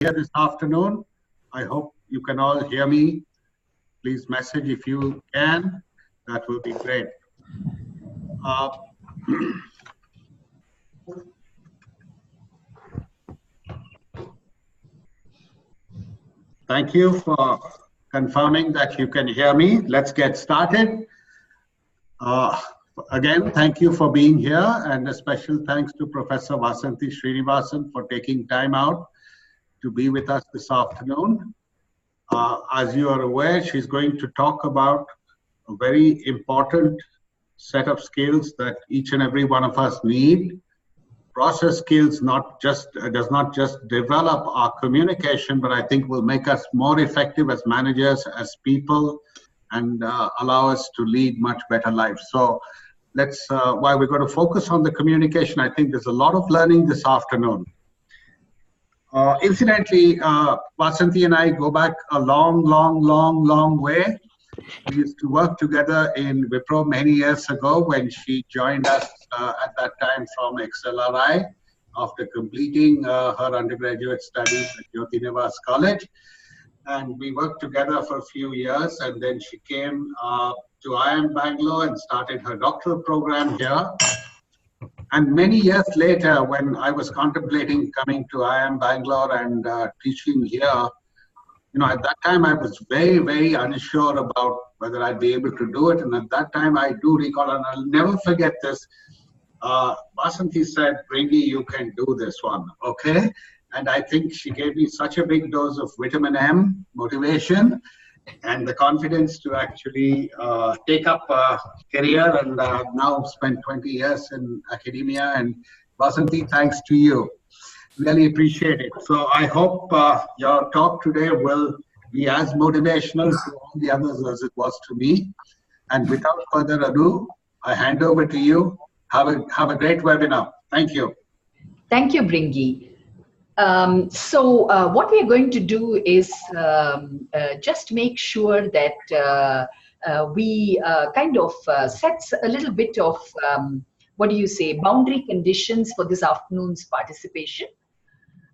here this afternoon. I hope you can all hear me. Please message if you can. That will be great. Thank you for confirming that you can hear me. Let's get started. Again, thank you for being here, and a special thanks to Professor Vasanthi Srinivasan for taking time out to be with us this afternoon. As you are aware, she's going to talk about a very important set of skills that each and every one of us need. Process skills does not just develop our communication, but I think will make us more effective as managers, as people, and allow us to lead much better lives. So let's, while we're going to focus on the communication, I think there's a lot of learning this afternoon. Incidentally, Vasanthi and I go back a long way. We used to work together in Wipro many years ago when she joined us at that time from XLRI after completing her undergraduate studies at Jyoti Nivas College. And we worked together for a few years, and then she came to IIM Bangalore and started her doctoral program here. And many years later, when I was contemplating coming to IIM Bangalore and teaching here, you know, at that time I was very unsure about whether I'd be able to do it. And at that time, I do recall, and I'll never forget this, Vasanthi said, "Bringy, you can do this one, okay?" And I think she gave me such a big dose of vitamin M, motivation, and the confidence to actually take up a career, and now spent 20 years in academia. And Vasanthi, thanks to you. Really appreciate it. So I hope your talk today will be as motivational to all the others as it was to me. And without further ado, I hand over to you. Have a great webinar. Thank you. Thank you, Bringy. What we are going to do is just make sure that we kind of sets a little bit of, boundary conditions for this afternoon's participation.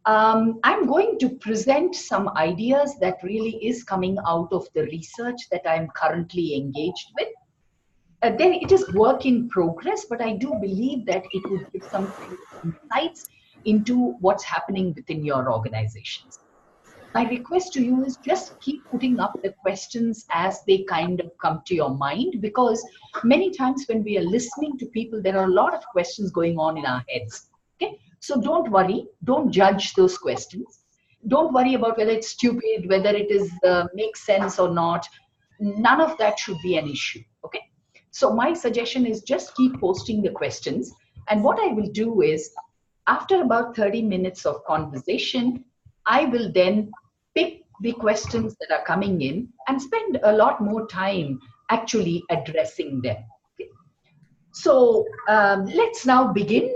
I'm going to present some ideas that really is coming out of the research that I'm currently engaged with. Then it is work in progress, but I do believe that it would give some insights into what's happening within your organizations. My request to you is just keep putting up the questions as they kind of come to your mind, because many times when we are listening to people, there are a lot of questions going on in our heads. Okay? So don't worry, don't judge those questions. Don't worry about whether it's stupid, whether it is makes sense or not. None of that should be an issue. Okay? So my suggestion is just keep posting the questions. And what I will do is, after about 30 minutes of conversation, I will then pick the questions that are coming in and spend a lot more time actually addressing them. Okay? So let's now begin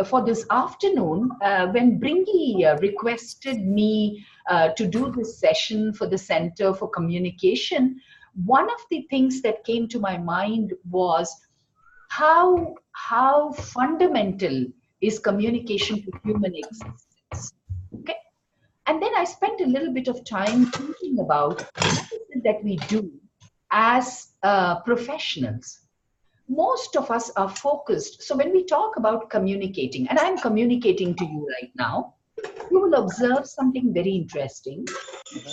for this afternoon. When Bringy requested me to do this session for the Center for Communication, one of the things that came to my mind was how fundamental is communication to human existence. Okay? And then I spent a little bit of time thinking about what is it that we do as professionals. Most of us are focused. So when we talk about communicating, and I'm communicating to you right now, you will observe something very interesting.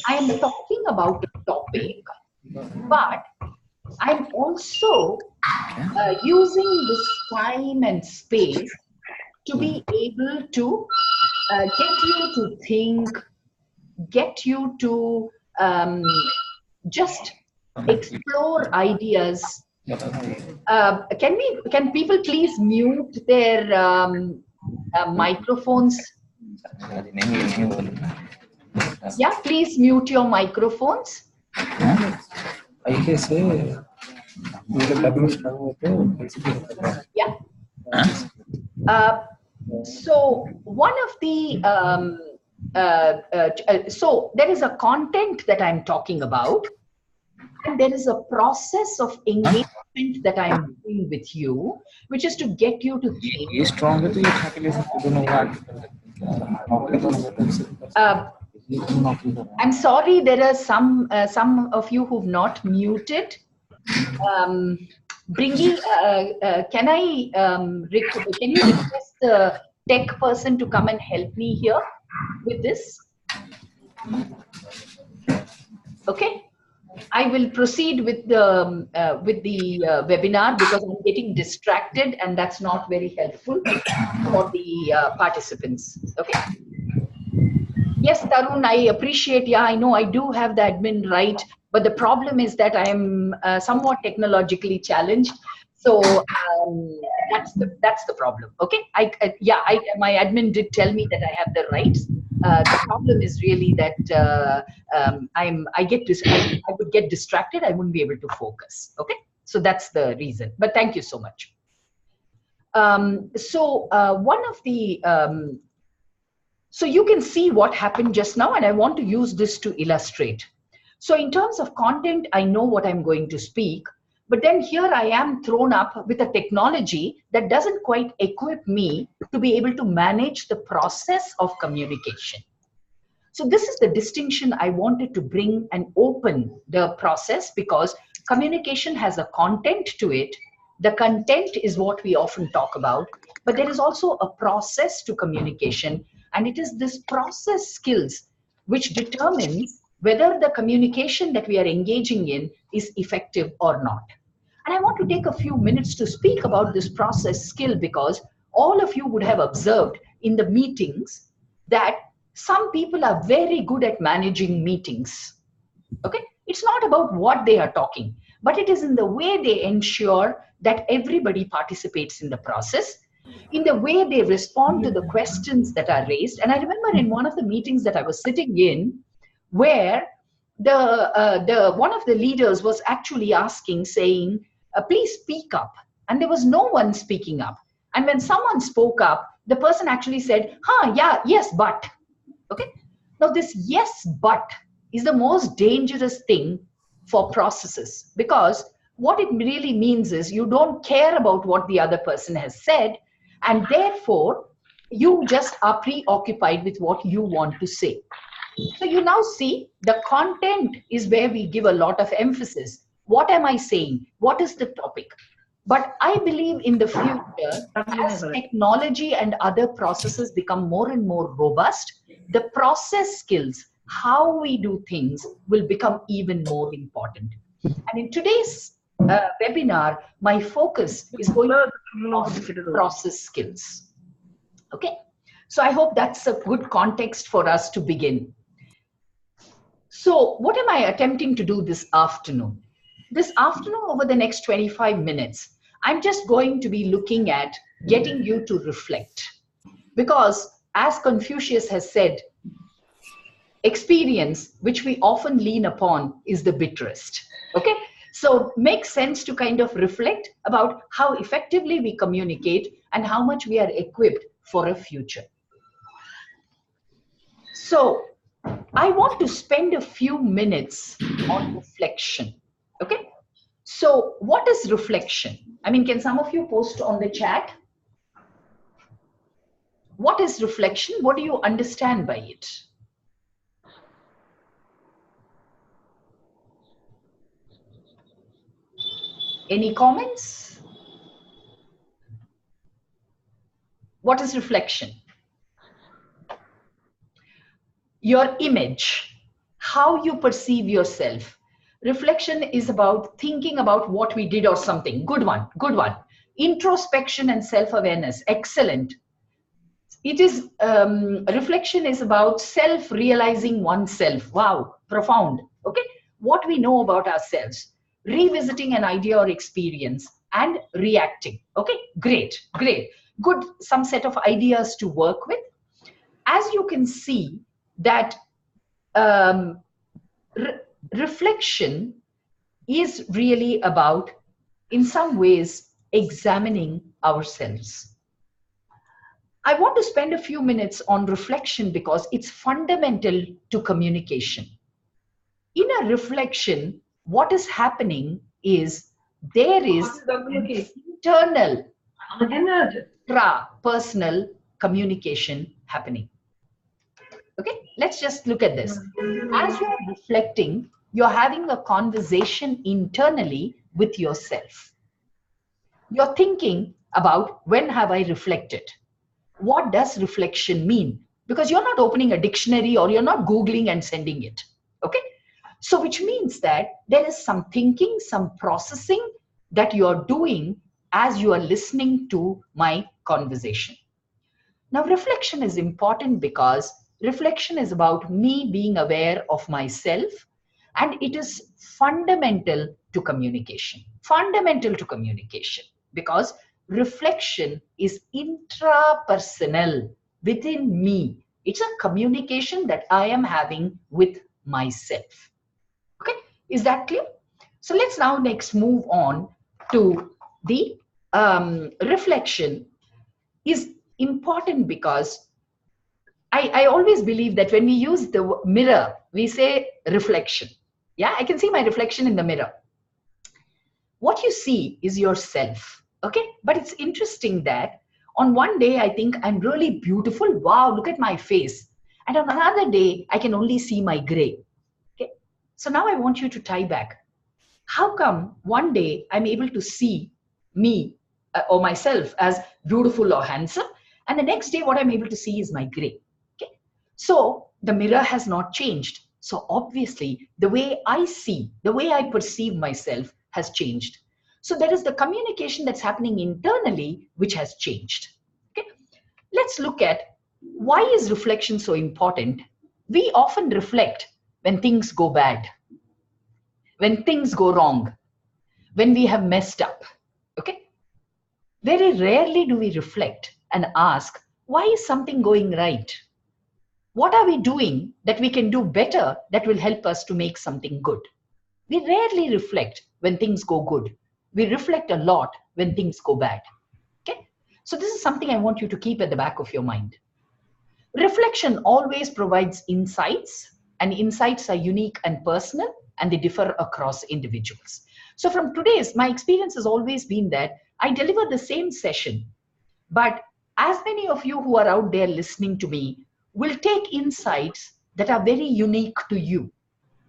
I am talking about a topic, but I'm also using this time and space to be able to get you to think, get you to just explore ideas. Can people please mute their microphones? Yeah, please mute your microphones. Yeah. So one of the so there is a content that I'm talking about, and there is a process of engagement that I'm doing with you, which is to get you to think. I'm sorry, there are some of you who've not muted. Bringy, can you request the tech person to come and help me here with this? Okay, I will proceed with the webinar because I'm getting distracted and that's not very helpful for the participants. Okay. Yes, Tarun, I appreciate. Yeah, I know I do have the admin right, but the problem is that I am somewhat technologically challenged. So that's the problem. Okay, my admin did tell me that I have the rights. The problem is really that I would get distracted. I wouldn't be able to focus. Okay, so that's the reason. But thank you so much. One of the so you can see what happened just now, and I want to use this to illustrate. So in terms of content, I know what I'm going to speak, but then here I am thrown up with a technology that doesn't quite equip me to be able to manage the process of communication. So this is the distinction I wanted to bring and open the process, because communication has a content to it. The content is what we often talk about, but there is also a process to communication. And it is this process skills which determines whether the communication that we are engaging in is effective or not. And I want to take a few minutes to speak about this process skill, because all of you would have observed in the meetings that some people are very good at managing meetings. Okay, it's not about what they are talking, but it is in the way they ensure that everybody participates in the process, in the way they respond to the questions that are raised. And I remember in one of the meetings that I was sitting in, where one of the leaders was actually asking, saying, please speak up. And there was no one speaking up. And when someone spoke up, the person actually said, yeah, yes, but. Okay. Now this yes, but is the most dangerous thing for processes, because what it really means is you don't care about what the other person has said, and therefore you just are preoccupied with what you want to say. So you now see the content is where we give a lot of emphasis. What am I saying? What is the topic? But I believe in the future, as technology and other processes become more and more robust, the process skills, how we do things, will become even more important. And in today's webinar, my focus is going to be on process skills. Okay, so I hope that's a good context for us to begin. So what am I attempting to do this afternoon? This afternoon, over the next 25 minutes, I'm just going to be looking at getting you to reflect. Because as Confucius has said, experience, which we often lean upon, is the bitterest. Okay? So makes sense to kind of reflect about how effectively we communicate and how much we are equipped for a future. So I want to spend a few minutes on reflection. Okay? So what is reflection? I mean, can some of you post on the chat? What is reflection? What do you understand by it? Any comments? What is reflection? Your image, how you perceive yourself. Reflection is about thinking about what we did or something. Good one, good one. Introspection and self-awareness, excellent. It is, reflection is about self-realizing oneself. Wow, profound. Okay, what we know about ourselves, revisiting an idea or experience, and reacting. Okay, great, great. Good, some set of ideas to work with. As you can see that reflection is really about, in some ways, examining ourselves. I want to spend a few minutes on reflection because it's fundamental to communication. In a reflection, what is happening is there is an internal, personal communication happening. Okay, let's just look at this. As you're reflecting, you're having a conversation internally with yourself. You're thinking about, when have I reflected? What does reflection mean? Because you're not opening a dictionary or you're not Googling and sending it. Okay, so which means that there is some thinking, some processing that you're doing as you are listening to my conversation. Now, reflection is important because reflection is about me being aware of myself, and it is fundamental to communication. Fundamental to communication, because reflection is intrapersonal within me. It's a communication that I am having with myself. Okay, is that clear? So let's now next move on to the reflection is important because I always believe that when we use the mirror, we say reflection. Yeah, I can see my reflection in the mirror. What you see is yourself. Okay, but it's interesting that on one day I think I'm really beautiful. Wow, look at my face. And on another day, I can only see my gray. Okay, so now I want you to tie back. How come one day I'm able to see me or myself as beautiful or handsome, and the next day what I'm able to see is my gray? Okay, so the mirror has not changed. So obviously the way I see, the way I perceive myself has changed. So there is the communication that's happening internally which has changed. Okay, let's look at why is reflection so important. We often reflect when things go bad, when things go wrong, when we have messed up. Okay, very rarely do we reflect and ask, why is something going right? What are we doing that we can do better that will help us to make something good? We rarely reflect when things go good. We reflect a lot when things go bad. Okay, so this is something I want you to keep at the back of your mind. Reflection always provides insights, and insights are unique and personal, and they differ across individuals. So from today's, my experience has always been that I deliver the same session, but as many of you who are out there listening to me will take insights that are very unique to you.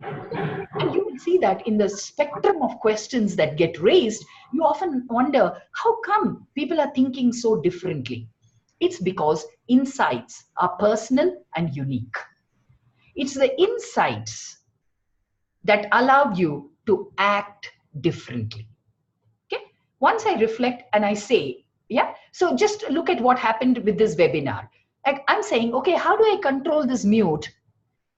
And you will see that in the spectrum of questions that get raised, you often wonder, how come people are thinking so differently? It's because insights are personal and unique. It's the insights that allow you to act differently. Okay, once I reflect and I say, yeah, so just look at what happened with this webinar. Like I'm saying, okay, how do I control this mute?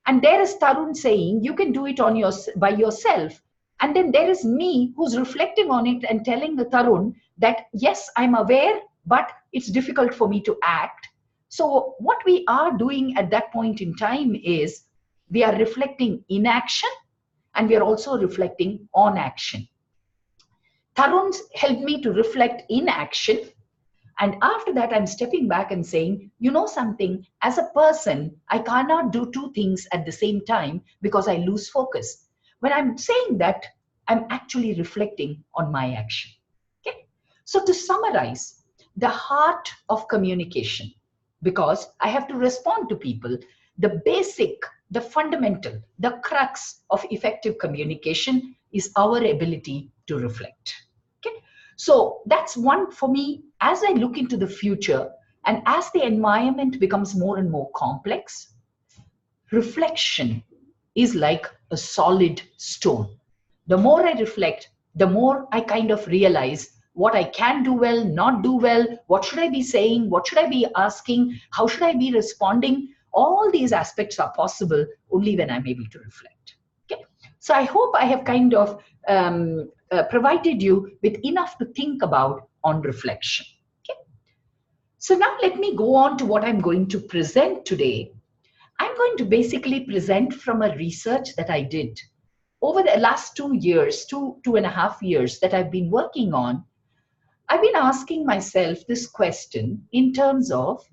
And there is Tarun saying you can do it on by yourself. And then there is me who's reflecting on it and telling the Tarun that yes, I'm aware, but it's difficult for me to act. So what we are doing at that point in time is we are reflecting in action, and we are also reflecting on action. Tarun's helped me to reflect in action. And after that, I'm stepping back and saying, you know something, as a person, I cannot do two things at the same time because I lose focus. When I'm saying that, I'm actually reflecting on my action. Okay? So to summarize, the heart of communication, because I have to respond to people, the basic, the fundamental, the crux of effective communication is our ability to reflect. Okay? So that's one for me. As I look into the future and as the environment becomes more and more complex, reflection is like a solid stone. The more I reflect, the more I kind of realize what I can do well, not do well, what should I be saying, what should I be asking, how should I be responding. All these aspects are possible only when I'm able to reflect. Okay? So I hope I have kind of provided you with enough to think about on reflection. Okay? So now let me go on to what I'm going to present today. I'm going to basically present from a research that I did over the last 2 years, 2.5 years that I've been working on. I've been asking myself this question in terms of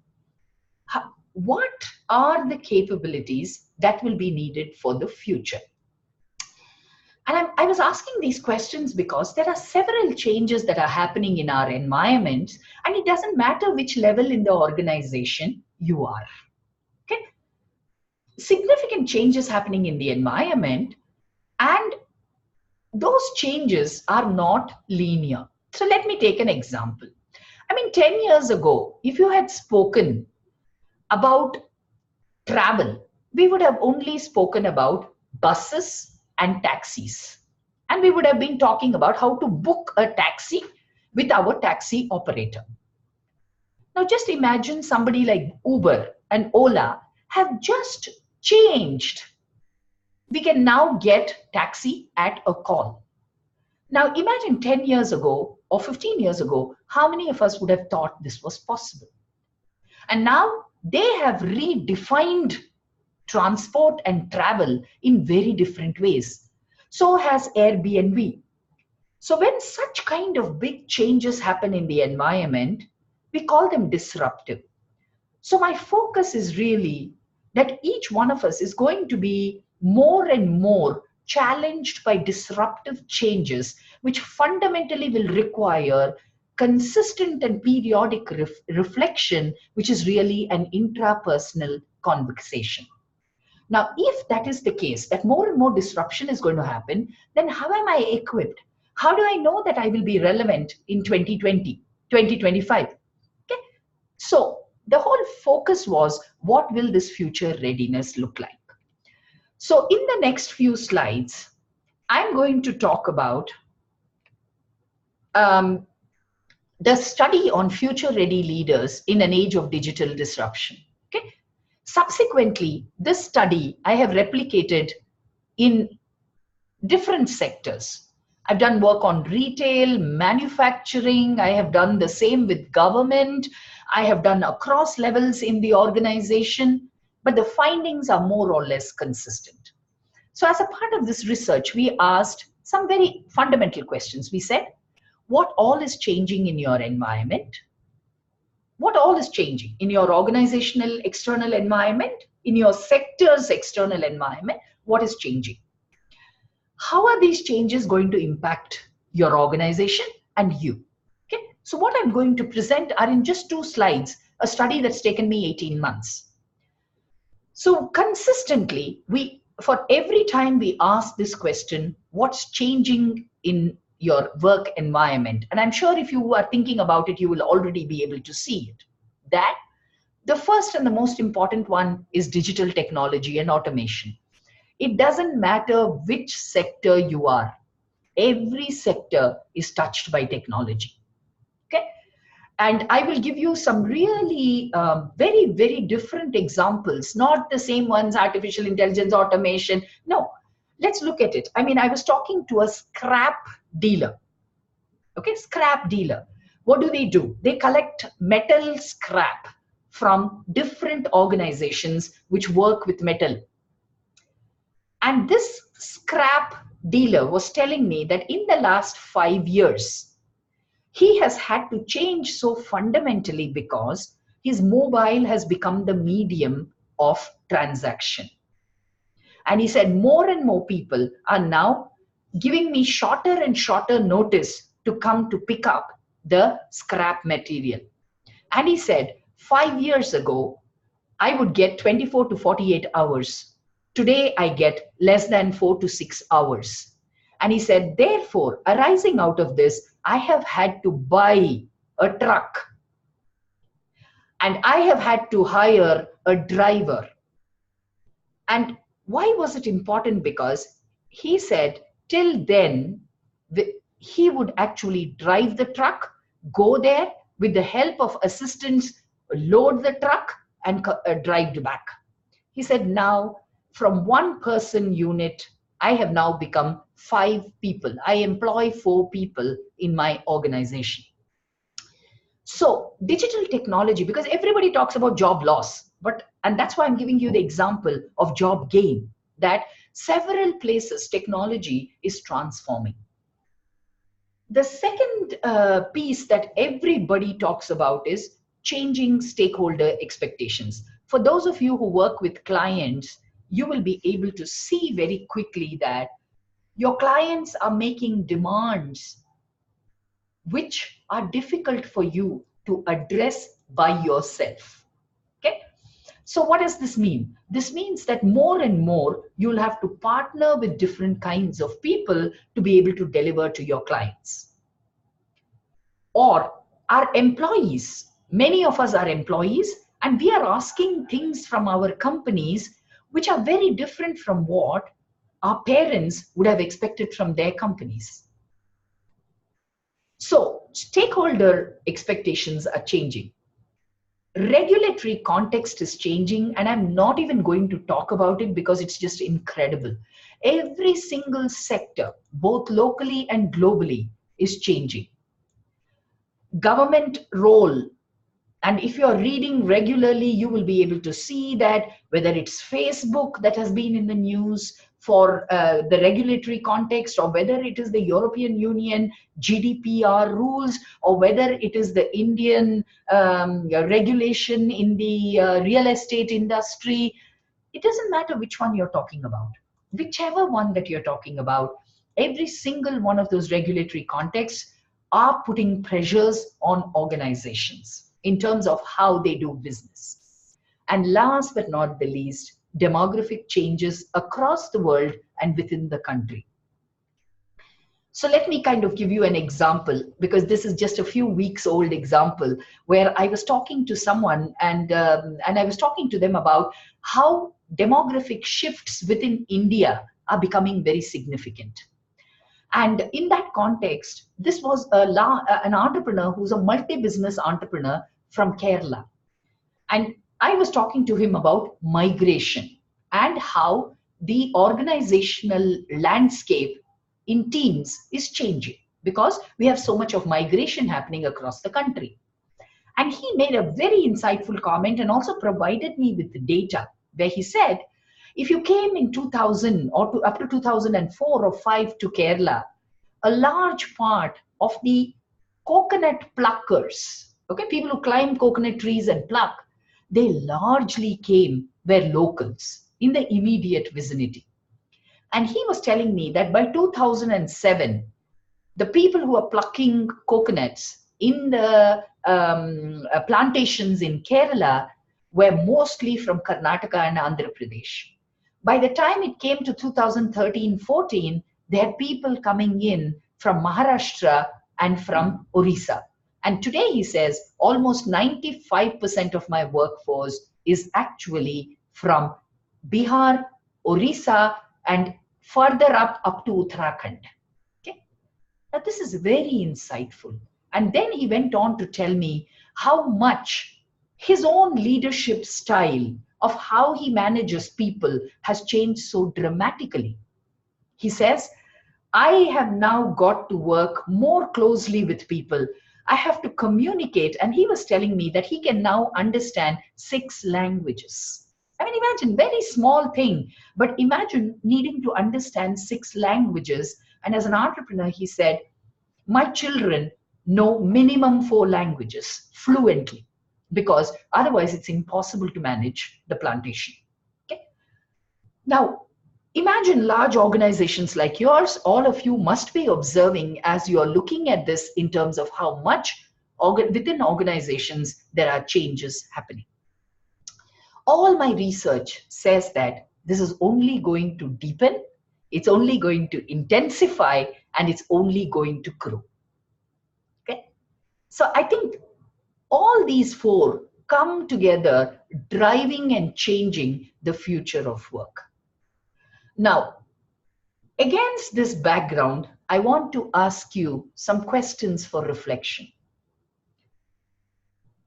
what are the capabilities that will be needed for the future? And I was asking these questions because there are several changes that are happening in our environments, and it doesn't matter which level in the organization you are. Okay? Significant changes happening in the environment, and those changes are not linear. So let me take an example. I mean, 10 years ago, if you had spoken about travel, we would have only spoken about buses and taxis. And we would have been talking about how to book a taxi with our taxi operator. Now, just imagine somebody like Uber and Ola have just changed. We can now get taxi at a call. Now, imagine 10 years ago or 15 years ago, how many of us would have thought this was possible? And now they have redefined transport and travel in very different ways. So has Airbnb. So when such kind of big changes happen in the environment, we call them disruptive. So my focus is really that each one of us is going to be more and more challenged by disruptive changes, which fundamentally will require consistent and periodic reflection, which is really an intrapersonal conversation. Now, if that is the case, that more and more disruption is going to happen, then how am I equipped? How do I know that I will be relevant in 2020, 2025? Okay. So the whole focus was, what will this future readiness look like? So in the next few slides, I'm going to talk about the study on future ready leaders in an age of digital disruption. Okay. Subsequently, this study I have replicated in different sectors. I've done work on retail, manufacturing. I have done the same with government. I have done across levels in the organization, but the findings are more or less consistent. So as a part of this research, we asked some very fundamental questions. We said, what all is changing in your environment? What all is changing in your organizational external environment, in your sector's external environment? What is changing? How are these changes going to impact your organization and you? Okay. So what I'm going to present are in just 2 slides, a study that's taken me 18 months. So consistently, for every time we ask this question, what's changing in your work environment? And I'm sure if you are thinking about it, you will already be able to see it. That the first and the most important one is digital technology and automation. It doesn't matter which sector you are. Every sector is touched by technology. Okay. And I will give you some really very, very different examples, not the same ones, artificial intelligence, automation. No, let's look at it. I mean, I was talking to a scrap dealer. Okay, scrap dealer. What do? They collect metal scrap from different organizations which work with metal. And this scrap dealer was telling me that in the last 5 years, he has had to change so fundamentally because his mobile has become the medium of transaction. And he said more and more people are now giving me shorter and shorter notice to come to pick up the scrap material. And he said 5 years ago, I would get 24 to 48 hours. Today, I get less than 4 to 6 hours. And he said, therefore, arising out of this, I have had to buy a truck. And I have had to hire a driver. And why was it important? Because he said, till then, he would actually drive the truck, go there with the help of assistants, load the truck, and drive back. He said, now, from 1 person unit, I have now become 5 people. I employ 4 people in my organization. So digital technology, because everybody talks about job loss, and that's why I'm giving you the example of job gain, that several places technology is transforming. The second piece that everybody talks about is changing stakeholder expectations. For those of you who work with clients, you will be able to see very quickly that Your clients are making demands which are difficult for you to address by yourself. Okay? So what does this mean? This means that more and more you'll have to partner with different kinds of people to be able to deliver to your clients. Or our employees, many of us are employees, and we are asking things from our companies which are very different from what our parents would have expected from their companies. So stakeholder expectations are changing. Regulatory context is changing, and I'm not even going to talk about it because it's just incredible. Every single sector, both locally and globally, is changing. Government role, and if you're reading regularly, you will be able to see that whether it's Facebook that has been in the news for the regulatory context, or whether it is the European Union GDPR rules, or whether it is the Indian regulation in the real estate industry, it doesn't matter which one you're talking about. Whichever one that you're talking about, every single one of those regulatory contexts are putting pressures on organizations in terms of how they do business. And last but not the least, demographic changes across the world and within the country. So let me kind of give you an example, because this is just a few weeks old example, where I was talking to someone and I was talking to them about how demographic shifts within India are becoming very significant. And in that context, this was an entrepreneur who's a multi-business entrepreneur from Kerala. And I was talking to him about migration and how the organizational landscape in teams is changing, because we have so much of migration happening across the country. And he made a very insightful comment and also provided me with the data where he said, if you came in 2000 or up to 2004 or 5 to Kerala, a large part of the coconut pluckers, okay, people who climb coconut trees and pluck, they largely were locals in the immediate vicinity. And he was telling me that by 2007, the people who are plucking coconuts in the plantations in Kerala were mostly from Karnataka and Andhra Pradesh. By the time it came to 2013-14, there are people coming in from Maharashtra and from Orissa. And today, he says, almost 95% of my workforce is actually from Bihar, Orissa, and further up to Uttarakhand. Okay? Now, this is very insightful. And then he went on to tell me how much his own leadership style of how he manages people has changed so dramatically. He says, I have now got to work more closely with people. I have to communicate. And he was telling me that he can now understand 6 languages. I mean, imagine, very small thing, but imagine needing to understand 6 languages. And as an entrepreneur, he said, my children know minimum 4 languages fluently, because otherwise it's impossible to manage the plantation. Okay? Now, imagine large organizations like yours. All of you must be observing as you're looking at this in terms of how much within organizations there are changes happening. All my research says that this is only going to deepen, it's only going to intensify, and it's only going to grow. Okay? So I think all these 4 come together, driving and changing the future of work. Now, against this background, I want to ask you some questions for reflection.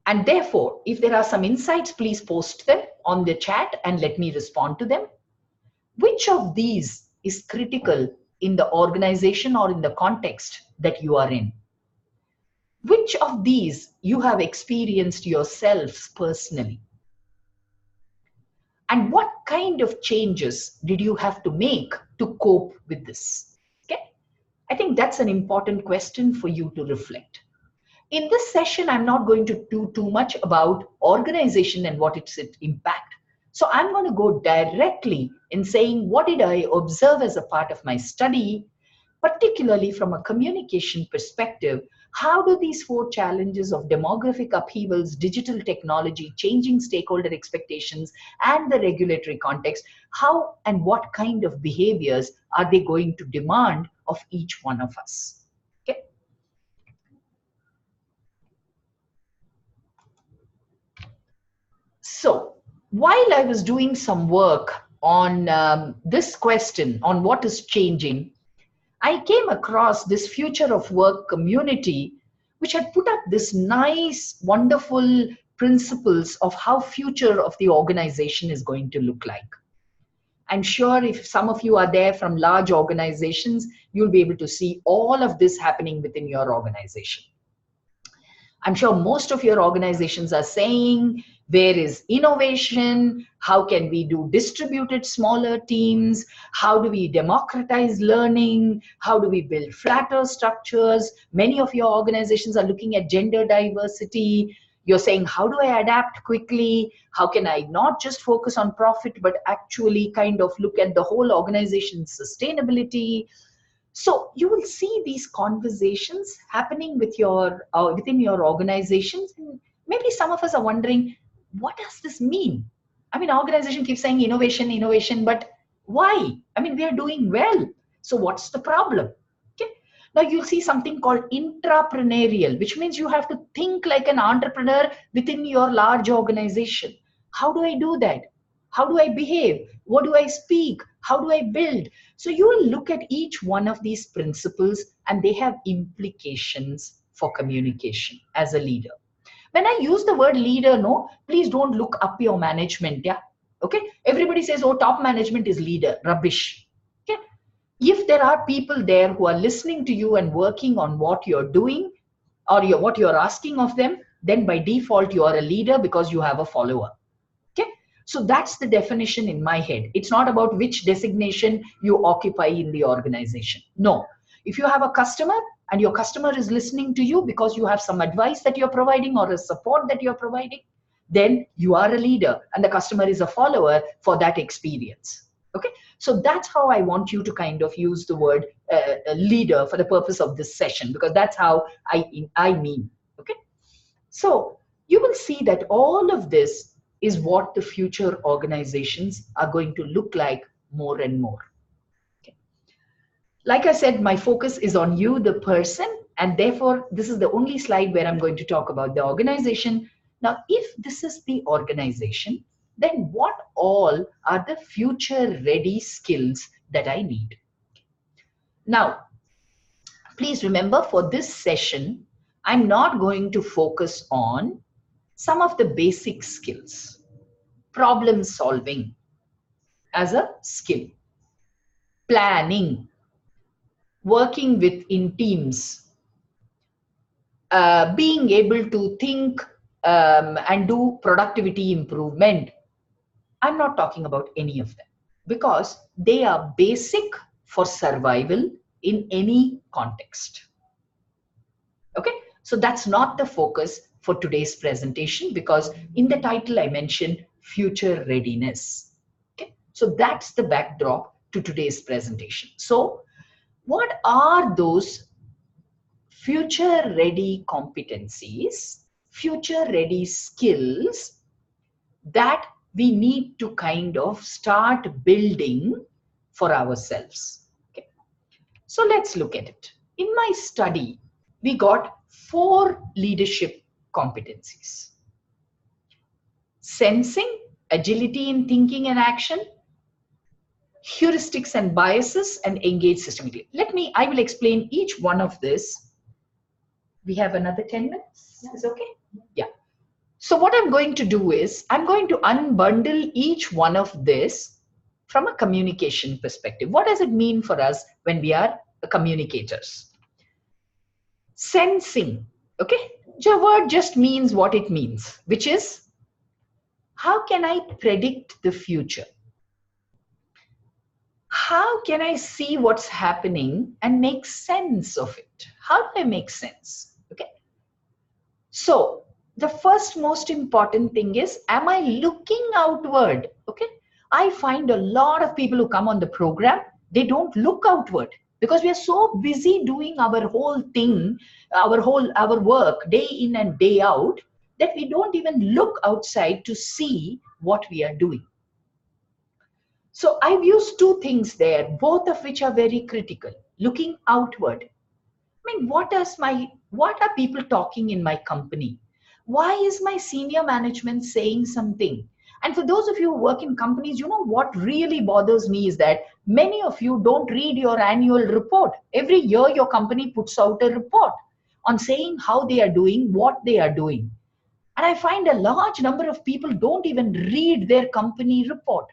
And therefore, if there are some insights, please post them on the chat and let me respond to them. Which of these is critical in the organization or in the context that you are in? Which of these you have experienced yourselves personally? And what kind of changes did you have to make to cope with this? Okay? I think that's an important question for you to reflect. In this session, I'm not going to do too much about organization and what its impact, So I'm going to go directly in saying, what did I observe as a part of my study, particularly from a communication perspective? How do these four challenges of demographic upheavals, digital technology, changing stakeholder expectations, and the regulatory context, how and what kind of behaviors are they going to demand of each one of us? Okay. So while I was doing some work on this question, on what is changing, I came across this future of work community, which had put up this nice, wonderful principles of how future of the organization is going to look like. I'm sure if some of you are there from large organizations, you'll be able to see all of this happening within your organization. I'm sure most of your organizations are saying, where is innovation? How can we do distributed smaller teams? How do we democratize learning? How do we build flatter structures? Many of your organizations are looking at gender diversity. You're saying, how do I adapt quickly? How can I not just focus on profit, but actually kind of look at the whole organization's sustainability? So you will see these conversations happening with your within your organizations. And maybe some of us are wondering, what does this mean? I mean, organization keeps saying innovation, innovation, but why? I mean, we are doing well. So what's the problem? Okay. Now you'll see something called intrapreneurial, which means you have to think like an entrepreneur within your large organization. How do I do that? How do I behave? What do I speak? How do I build? So you will look at each one of these principles and they have implications for communication as a leader. When I use the word leader, no, please don't look up your management. Yeah. Okay. Everybody says, oh, top management is leader. Rubbish. Okay. If there are people there who are listening to you and working on what you're doing or what you're asking of them, then by default, you are a leader because you have a follower. Okay. So that's the definition in my head. It's not about which designation you occupy in the organization. No. If you have a customer and your customer is listening to you because you have some advice that you're providing or a support that you're providing, then you are a leader and the customer is a follower for that experience. Okay. So that's how I want you to kind of use the word leader for the purpose of this session, because that's how I mean. Okay. So you will see that all of this is what the future organizations are going to look like more and more. Okay. Like I said, my focus is on you, the person, and therefore this is the only slide where I'm going to talk about the organization. Now, if this is the organization, then what all are the future ready skills that I need? Now, please remember, for this session, I'm not going to focus on some of the basic skills. Problem solving as a skill, planning, working in teams, being able to think and do productivity improvement. I'm not talking about any of them because they are basic for survival in any context. Okay, so that's not the focus for today's presentation, because in the title I mentioned future readiness. Okay, so that's the backdrop to today's presentation. So what are those future ready competencies, future ready skills that we need to kind of start building for ourselves? Okay, so let's look at it. In my study, we got 4 leadership competencies: sensing, agility in thinking and action, heuristics and biases, and engage systemically. I will explain each one of this. We have another 10 minutes. Is okay? Yeah. So what I'm going to do is I'm going to unbundle each one of this from a communication perspective. What does it mean for us when we are communicators? Sensing, okay? The word just means what it means, which is, how can I predict the future? How can I see what's happening and make sense of it? How do I make sense? Okay. So the first most important thing is, am I looking outward? Okay. I find a lot of people who come on the program, they don't look outward because we are so busy doing our whole thing, our work day in and day out, that we don't even look outside to see what we are doing. So I've used two things there, both of which are very critical. Looking outward. I mean, what are people talking in my company? Why is my senior management saying something? And for those of you who work in companies, you know what really bothers me is that many of you don't read your annual report. Every year, your company puts out a report on saying how they are doing, what they are doing. And I find a large number of people don't even read their company report.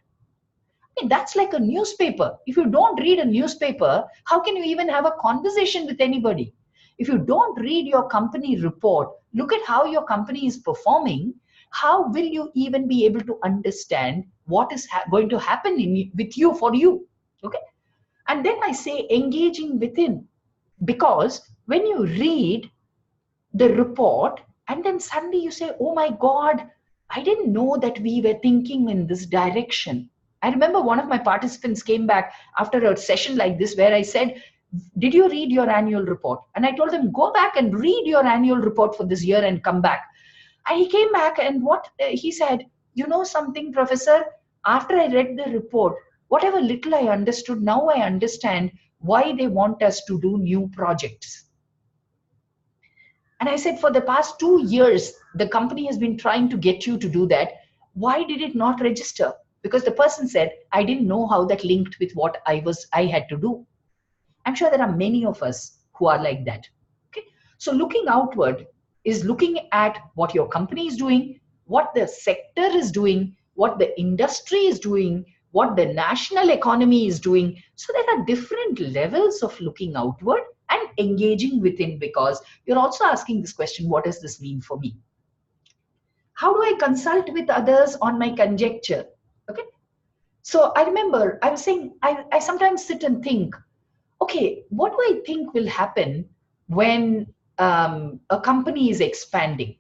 I mean, that's like a newspaper. If you don't read a newspaper, how can you even have a conversation with anybody? If you don't read your company report, look at how your company is performing, how will you even be able to understand what is going to happen with you, for you? Okay. And then I say engaging within, because when you read the report and then suddenly you say, oh my God, I didn't know that we were thinking in this direction. I remember one of my participants came back after a session like this where I said, did you read your annual report? And I told him, go back and read your annual report for this year and come back. And he came back and what he said, you know something, Professor, after I read the report, whatever little I understood, now I understand why they want us to do new projects. And I said, for the past 2 years, the company has been trying to get you to do that. Why did it not register? Because the person said, I didn't know how that linked with what I had to do. I'm sure there are many of us who are like that. Okay. So looking outward is looking at what your company is doing, what the sector is doing, what the industry is doing, what the national economy is doing. So there are different levels of looking outward and engaging within, because you're also asking this question, what does this mean for me? How do I consult with others on my conjecture? Okay. So I remember I was saying, I sometimes sit and think, okay, what do I think will happen when a company is expanding?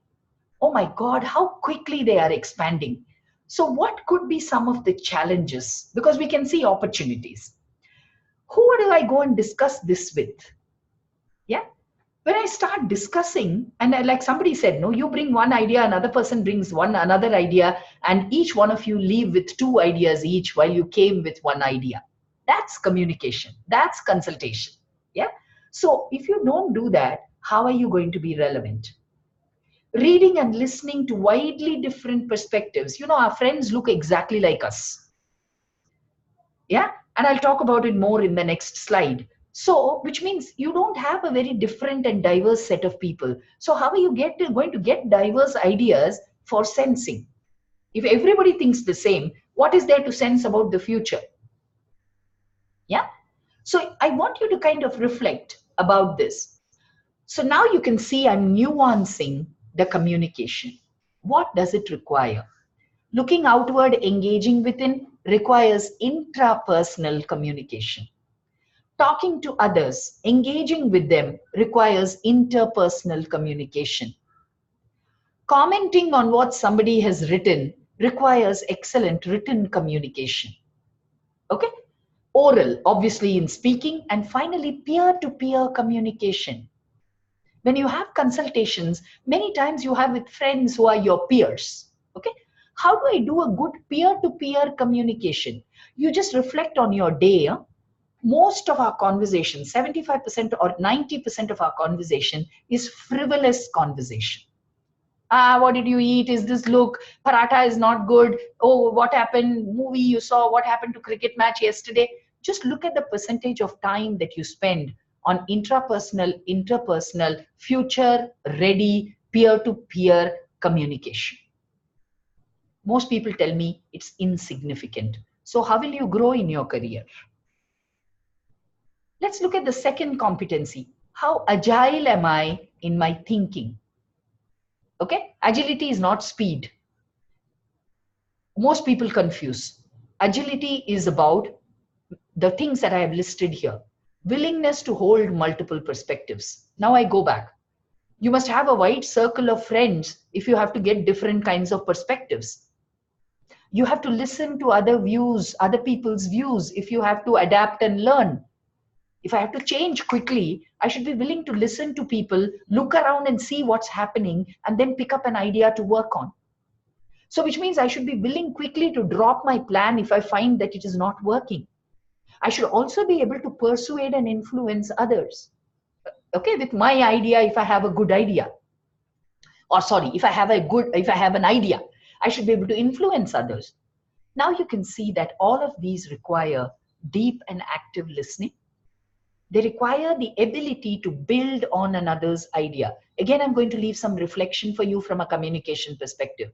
Oh my God, how quickly they are expanding. So what could be some of the challenges? Because we can see opportunities. Who do I go and discuss this with? Yeah. When I start discussing, and like somebody said, no, you bring one idea, another person brings another idea, and each one of you leave with two ideas each while you came with one idea. That's communication. That's consultation. Yeah. So if you don't do that, how are you going to be relevant? Reading and listening to widely different perspectives. You know, our friends look exactly like us. Yeah. And I'll talk about it more in the next slide. So, which means you don't have a very different and diverse set of people. So how are you going to get diverse ideas for sensing? If everybody thinks the same, what is there to sense about the future? Yeah. So I want you to kind of reflect about this. So now you can see I'm nuancing the communication. What does it require? Looking outward, engaging within requires intrapersonal communication. Talking to others, engaging with them requires interpersonal communication. Commenting on what somebody has written requires excellent written communication. Okay? Oral, obviously in speaking, and finally peer-to-peer communication. When you have consultations, many times you have with friends who are your peers. Okay? How do I do a good peer-to-peer communication? You just reflect on your day. Huh? Most of our conversation, 75% or 90% of our conversation is frivolous conversation. What did you eat? Is this look? Paratha is not good. Oh, what happened? Movie you saw? What happened to cricket match yesterday? Just look at the percentage of time that you spend on intrapersonal, interpersonal, future ready, peer-to-peer communication. Most people tell me it's insignificant. So how will you grow in your career? Let's look at the second competency. How agile am I in my thinking? Okay, agility is not speed. Most people confuse. Agility is about the things that I have listed here. Willingness to hold multiple perspectives. Now I go back. You must have a wide circle of friends if you have to get different kinds of perspectives. You have to listen to other views, other people's views, if you have to adapt and learn. If I have to change quickly, I should be willing to listen to people, look around and see what's happening, and then pick up an idea to work on. So which means I should be willing quickly to drop my plan if I find that it is not working. I should also be able to persuade and influence others. Okay, with my idea, if I have a good idea, or sorry, if I have an idea, I should be able to influence others. Now you can see that all of these require deep and active listening. They require the ability to build on another's idea. Again, I'm going to leave some reflection for you from a communication perspective.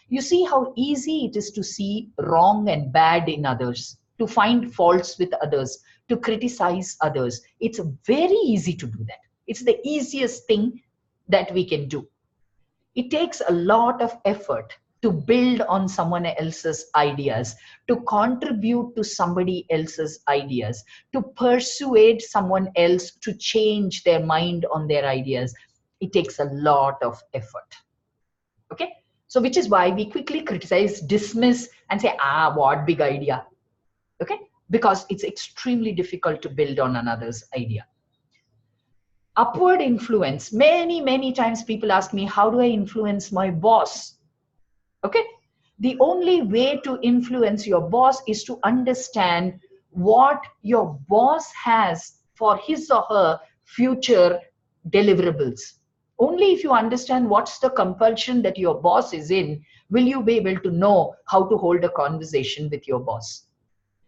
You see how easy it is to see wrong and bad in others, to find faults with others, to criticize others. It's very easy to do that. It's the easiest thing that we can do. It takes a lot of effort to build on someone else's ideas, to contribute to somebody else's ideas, to persuade someone else to change their mind on their ideas. It takes a lot of effort. Okay? So which is why we quickly criticize, dismiss, and say, what big idea. Okay? Because it's extremely difficult to build on another's idea. Upward influence. Many times people ask me, how do I influence my boss? Okay? The only way to influence your boss is to understand what your boss has for his or her future deliverables. Only if you understand what's the compulsion that your boss is in, will you be able to know how to hold a conversation with your boss.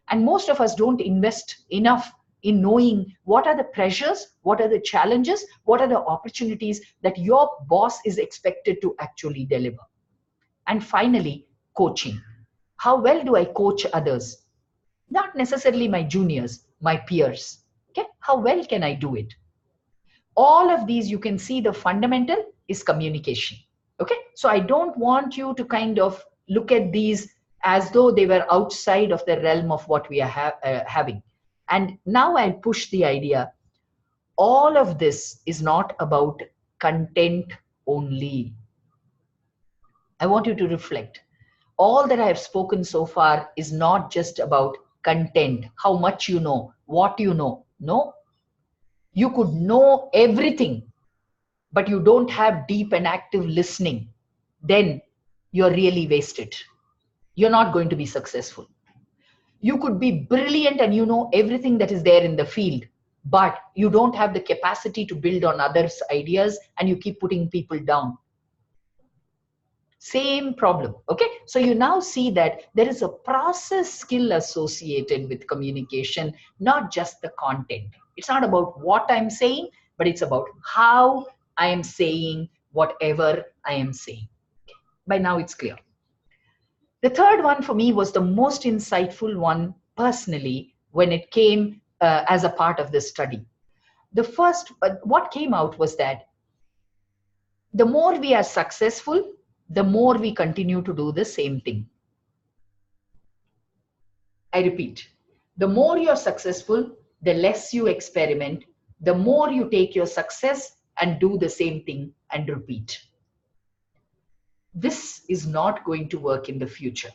And most of us don't invest enough in knowing what are the pressures, what are the challenges, what are the opportunities that your boss is expected to actually deliver. And finally, coaching. How well do I coach others? Not necessarily my juniors, my peers. Okay? How well can I do it? All of these, you can see the fundamental is communication. Okay? So I don't want you to kind of look at these as though they were outside of the realm of what we are having. And now I'll push the idea. All of this is not about content only. I want you to reflect. All that I have spoken so far is not just about content, how much you know, what you know. No, you could know everything, but you don't have deep and active listening. Then you're really wasted. You're not going to be successful. You could be brilliant and you know everything that is there in the field, but you don't have the capacity to build on others' ideas and you keep putting people down. Same problem. Okay, so you now see that there is a process skill associated with communication, not just the content. It's not about what I'm saying, but it's about how I am saying whatever I am saying. Okay. By now it's clear. The third one for me was the most insightful one personally when it came as a part of this study. The first, what came out was that the more we are successful, the more we continue to do the same thing. I repeat, the more you're successful, the less you experiment, the more you take your success and do the same thing and repeat. This is not going to work in the future.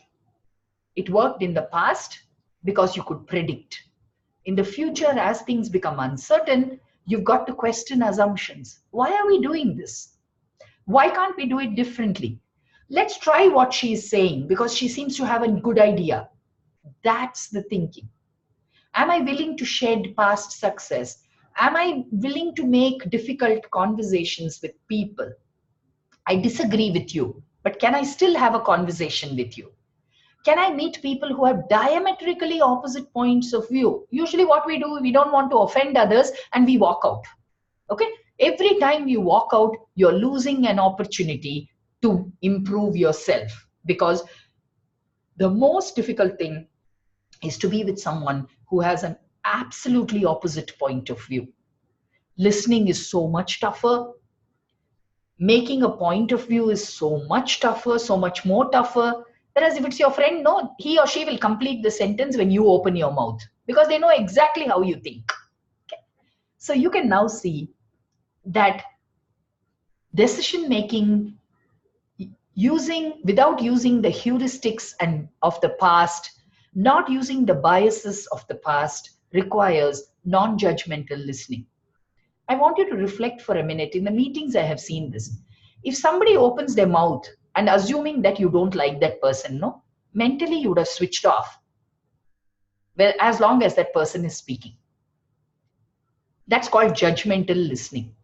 It worked in the past because you could predict. In the future, as things become uncertain, you've got to question assumptions. Why are we doing this? Why can't we do it differently? Let's try what she's saying because she seems to have a good idea. That's the thinking. Am I willing to shed past success? Am I willing to make difficult conversations with people? I disagree with you, but can I still have a conversation with you? Can I meet people who have diametrically opposite points of view? Usually what we do, we don't want to offend others and we walk out. Okay? Every time you walk out, you're losing an opportunity to improve yourself, because the most difficult thing is to be with someone who has an absolutely opposite point of view. Listening is so much tougher. Making a point of view is so much tougher, so much more tougher. Whereas if it's your friend, no, he or she will complete the sentence when you open your mouth because they know exactly how you think. Okay? So you can now see that decision making without using the heuristics and of the past, not using the biases of the past, requires non-judgmental listening. I want you to reflect for a minute. In the meetings, I have seen this. If somebody opens their mouth and assuming that you don't like that person, no, mentally you would have switched off. Well, as long as that person is speaking. That's called judgmental listening.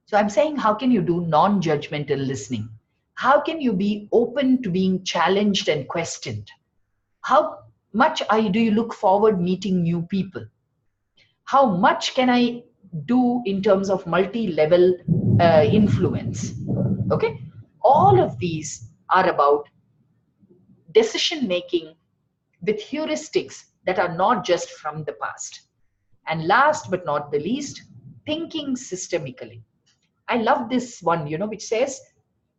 So I'm saying, how can you do non-judgmental listening? How can you be open to being challenged and questioned? How much do you look forward meeting new people? How much can I do in terms of multi-level influence? Okay, all of these are about decision making with heuristics that are not just from the past. And last but not the least, thinking systemically. I love this one, which says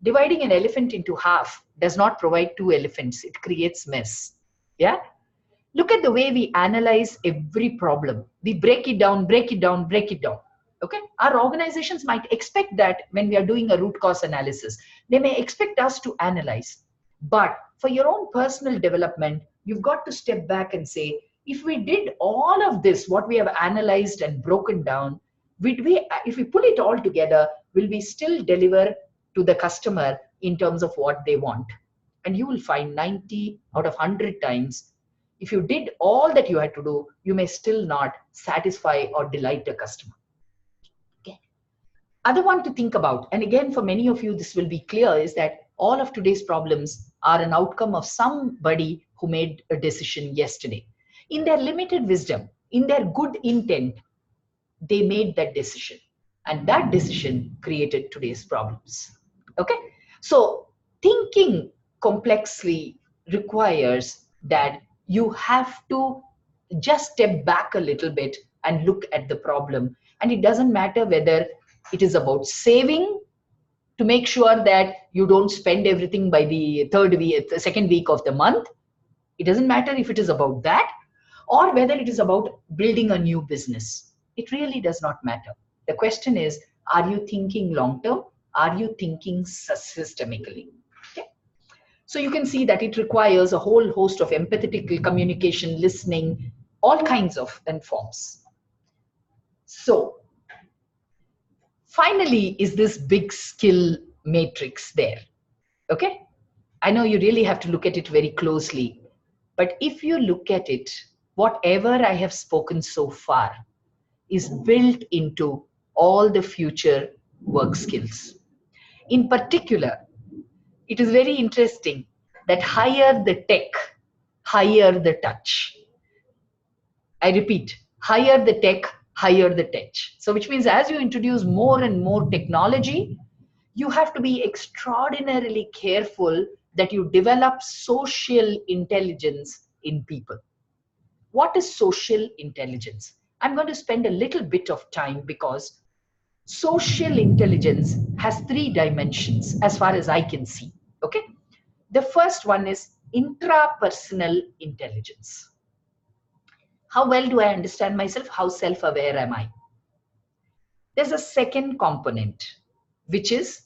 dividing an elephant into half does not provide two elephants. It creates mess. Yeah. Look at the way we analyze every problem. We break it down, break it down, break it down. Okay. Our organizations might expect that when we are doing a root cause analysis, they may expect us to analyze. But for your own personal development, you've got to step back and say, if we did all of this, what we have analyzed and broken down, if we pull it all together, will we still deliver to the customer in terms of what they want? And you will find 90 out of 100 times, if you did all that you had to do, you may still not satisfy or delight a customer. Okay. Other one to think about, and again, for many of you, this will be clear, is that all of today's problems are an outcome of somebody who made a decision yesterday. In their limited wisdom, in their good intent, they made that decision. And that decision created today's problems. Okay? So thinking complexly requires that you have to just step back a little bit and look at the problem. And it doesn't matter whether it is about saving to make sure that you don't spend everything by the second week of the month. It doesn't matter if it is about that or whether it is about building a new business. It really does not matter. The question is, are you thinking long term? Are you thinking systemically? Okay. So you can see that it requires a whole host of empathetic communication, listening, all kinds of forms. So finally, is this big skill matrix there? Okay. I know you really have to look at it very closely, but if you look at it, whatever I have spoken so far is built into all the future work skills. In particular, it is very interesting that higher the tech, higher the touch. I repeat, higher the tech, higher the touch. So which means as you introduce more and more technology, you have to be extraordinarily careful that you develop social intelligence in people. What is social intelligence? I'm going to spend a little bit of time because social intelligence has 3 dimensions as far as I can see. Okay. The first one is intrapersonal intelligence. How well do I understand myself? How self-aware am I? There's a second component, which is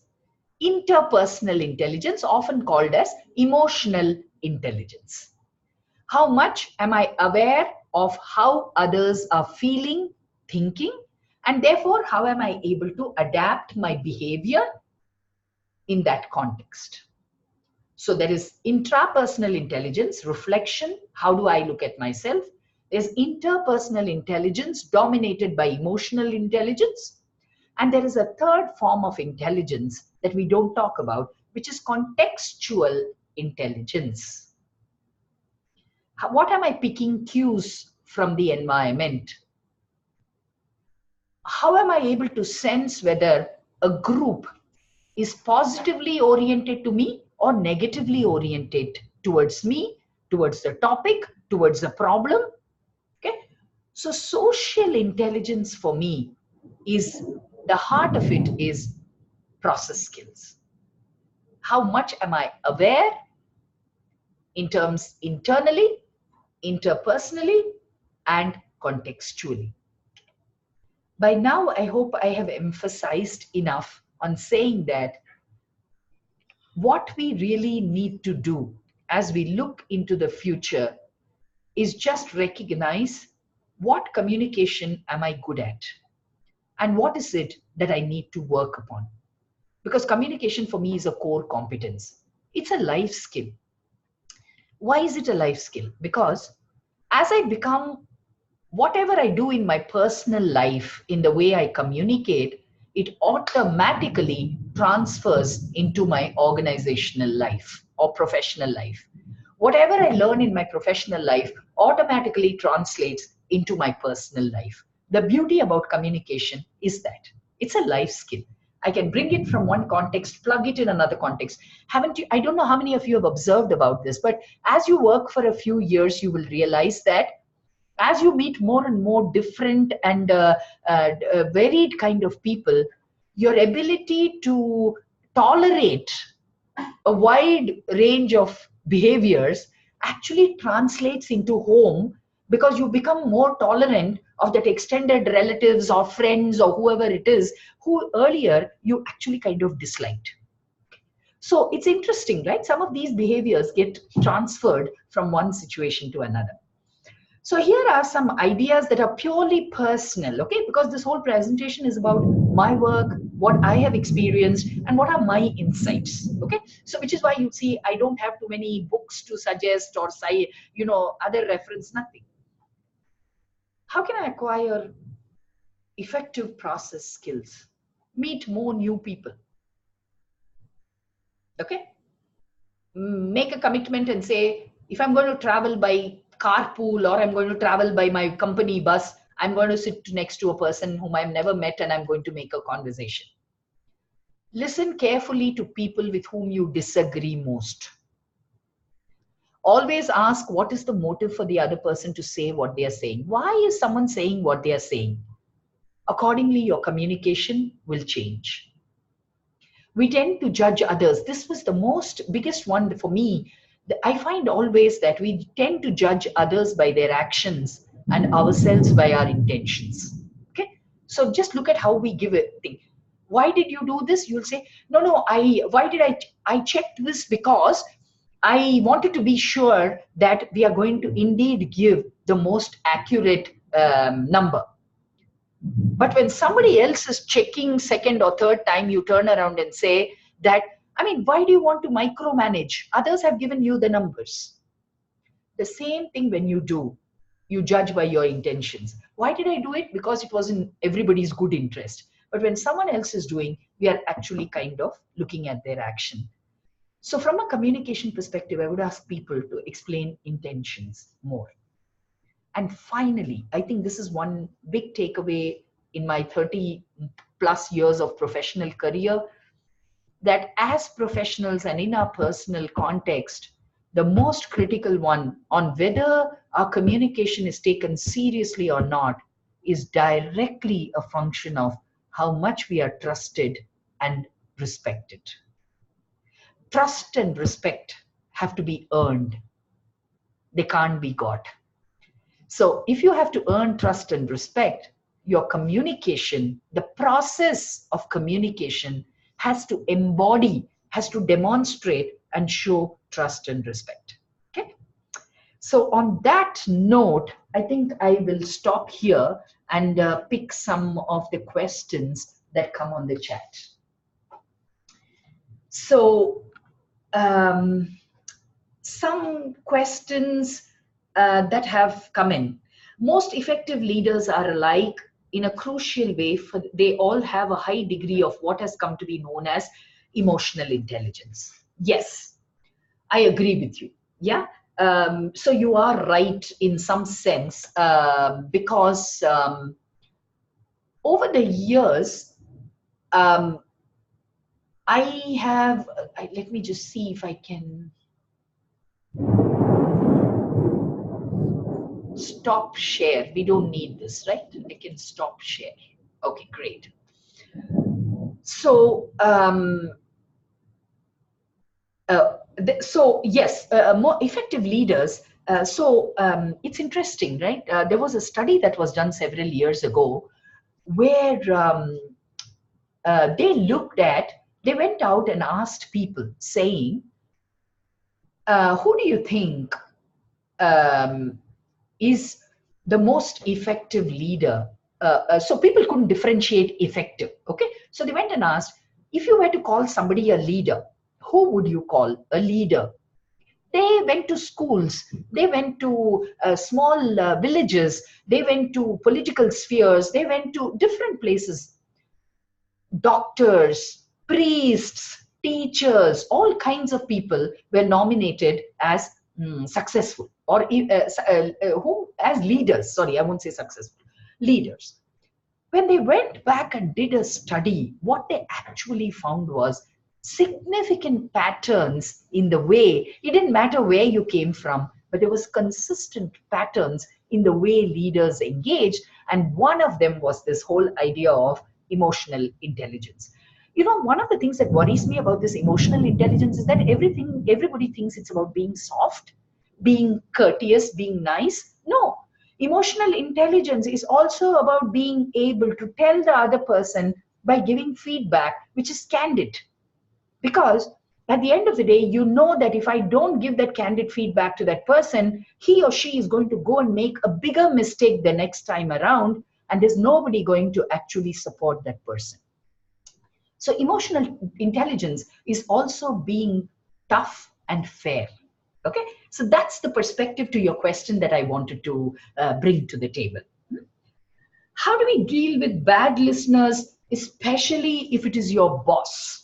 interpersonal intelligence, often called as emotional intelligence. How much am I aware of how others are feeling, thinking, and therefore how am I able to adapt my behavior in that context? So there is intrapersonal intelligence, reflection, how do I look at myself? There's interpersonal intelligence dominated by emotional intelligence. And there is a third form of intelligence that we don't talk about, which is contextual intelligence. What am I picking cues from the environment? How am I able to sense whether a group is positively oriented to me or negatively oriented towards me, towards the topic, towards the problem? Okay. So social intelligence for me is, the heart of it is process skills. How much am I aware in terms internally, interpersonally, and contextually? By now, I hope I have emphasized enough on saying that what we really need to do as we look into the future is just recognize what communication am I good at and what is it that I need to work upon. Because communication for me is a core competence. It's a life skill. Why is it a life skill? Because as I become, whatever I do in my personal life, in the way I communicate, it automatically transfers into my organizational life or professional life. Whatever I learn in my professional life automatically translates into my personal life. The beauty about communication is that it's a life skill. I can bring it from one context, plug it in another context. Haven't you? I don't know how many of you have observed about this, but as you work for a few years, you will realize that as you meet more and more different and varied kind of people, your ability to tolerate a wide range of behaviors actually translates into home, because you become more tolerant of that extended relatives or friends or whoever it is who earlier you actually kind of disliked. So it's interesting, right? Some of these behaviors get transferred from one situation to another. So here are some ideas that are purely personal, okay? Because this whole presentation is about my work, what I have experienced, and what are my insights, okay? So which is why you see I don't have too many books to suggest or say, other reference, nothing. How can I acquire effective process skills? Meet more new people, okay? Make a commitment and say, if I'm going to travel by carpool or I'm going to travel by my company bus, I'm going to sit next to a person whom I've never met and I'm going to make a conversation. Listen carefully to people with whom you disagree most. Always ask what is the motive for the other person to say what they are saying. Why is someone saying what they are saying? Accordingly, your communication will change. We tend to judge others. This was the biggest one for me. I find always that we tend to judge others by their actions and ourselves by our intentions. Okay, so just look at how we give a thing. Why did you do this? You'll say, no, I checked this because I wanted to be sure that we are going to indeed give the most accurate number. But when somebody else is checking second or third time, you turn around and say that, why do you want to micromanage? Others have given you the numbers. The same thing when you do, you judge by your intentions. Why did I do it? Because it was in everybody's good interest. But when someone else is doing, we are actually kind of looking at their action. So from a communication perspective, I would ask people to explain intentions more. And finally, I think this is one big takeaway in my 30 plus years of professional career, that as professionals and in our personal context, the most critical one on whether our communication is taken seriously or not is directly a function of how much we are trusted and respected. Trust and respect have to be earned. They can't be got. So if you have to earn trust and respect, your communication, the process of communication has to embody, has to demonstrate and show trust and respect. Okay. So on that note, I think I will stop here and pick some of the questions that come on the chat. So some questions that have come in. Most effective leaders are alike in a crucial way. They all have a high degree of what has come to be known as emotional intelligence. Yes, I agree with you. Yeah. So you are right in some sense, because over the years, let me just see if I can stop share. We don't need this, right? I can stop share. Okay, great. So, yes, more effective leaders. It's interesting, right? There was a study that was done several years ago where they went out and asked people saying, who do you think is the most effective leader? So people couldn't differentiate effective. Okay, so they went and asked, if you were to call somebody a leader, who would you call a leader? They went to schools, they went to small villages, they went to political spheres, they went to different places. Doctors, priests, teachers, all kinds of people were nominated as successful, or who as leaders. Sorry, I won't say successful, leaders. When they went back and did a study, what they actually found was significant patterns in the way, it didn't matter where you came from, but there was consistent patterns in the way leaders engaged. And one of them was this whole idea of emotional intelligence. You know, one of the things that worries me about this emotional intelligence is that everybody thinks it's about being soft, being courteous, being nice. No, emotional intelligence is also about being able to tell the other person by giving feedback, which is candid. Because at the end of the day, you know that if I don't give that candid feedback to that person, he or she is going to go and make a bigger mistake the next time around, and there's nobody going to actually support that person. So emotional intelligence is also being tough and fair. Okay, so that's the perspective to your question that I wanted to bring to the table. How do we deal with bad listeners, especially if it is your boss?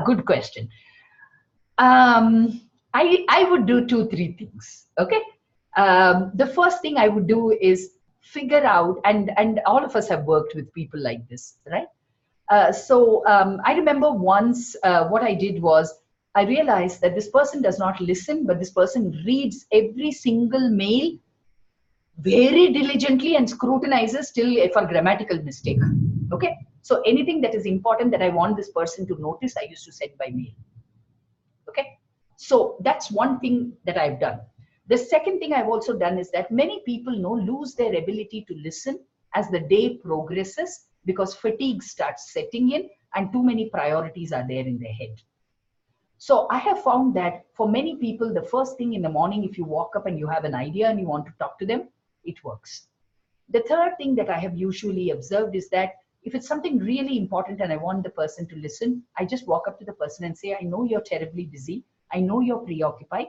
Good question. I would do 2-3 things. Okay, the first thing I would do is figure out, and all of us have worked with people like this, right? So I remember once what I did was I realized that this person does not listen, but this person reads every single mail very diligently and scrutinizes till for grammatical mistake. Okay, so anything that is important that I want this person to notice, I used to send by mail. Okay, so that's one thing that I've done. The second thing I've also done is that many people lose their ability to listen as the day progresses, because fatigue starts setting in and too many priorities are there in their head. So I have found that for many people, the first thing in the morning, if you walk up and you have an idea and you want to talk to them, it works. The third thing that I have usually observed is that if it's something really important and I want the person to listen, I just walk up to the person and say, I know you're terribly busy. I know you're preoccupied.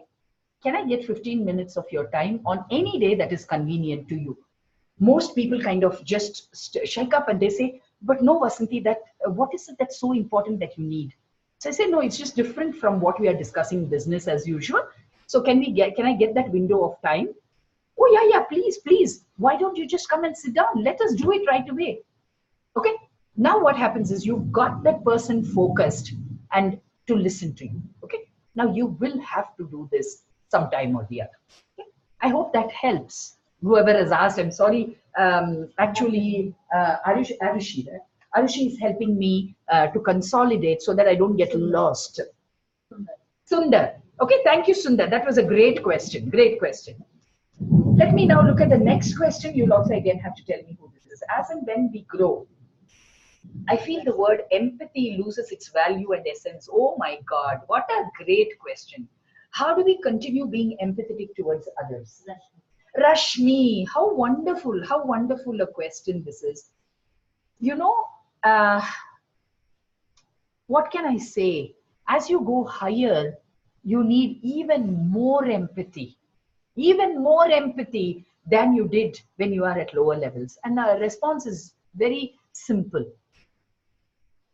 Can I get 15 minutes of your time on any day that is convenient to you? Most people kind of just shake up and they say, but no, Vasanthi, what is it that's so important that you need? So I say, no, it's just different from what we are discussing business as usual. So can I get that window of time? Oh, yeah, please. Why don't you just come and sit down? Let us do it right away. Okay. Now what happens is you've got that person focused and to listen to you. Okay. Now you will have to do this sometime or the other. Okay? I hope that helps. Whoever has asked, I'm sorry. Actually, Arushi is helping me to consolidate so that I don't get lost. Sundar. Okay, thank you, Sundar. That was a great question. Great question. Let me now look at the next question. You'll also again have to tell me who this is. As and when we grow, I feel the word empathy loses its value and essence. Oh my God, what a great question. How do we continue being empathetic towards others? Rashmi, how wonderful a question this is. What can I say? As you go higher, you need even more empathy than you did when you are at lower levels. And the response is very simple.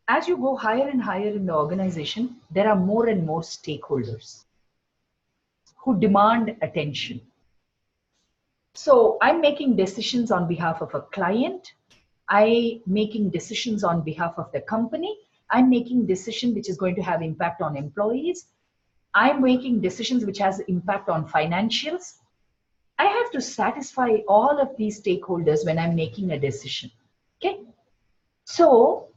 As you go higher and higher in the organization, there are more and more stakeholders who demand attention. So I'm making decisions on behalf of a client. I'm making decisions on behalf of the company. I'm making decisions which is going to have impact on employees. I'm making decisions which has impact on financials. I have to satisfy all of these stakeholders when I'm making a decision. Okay. So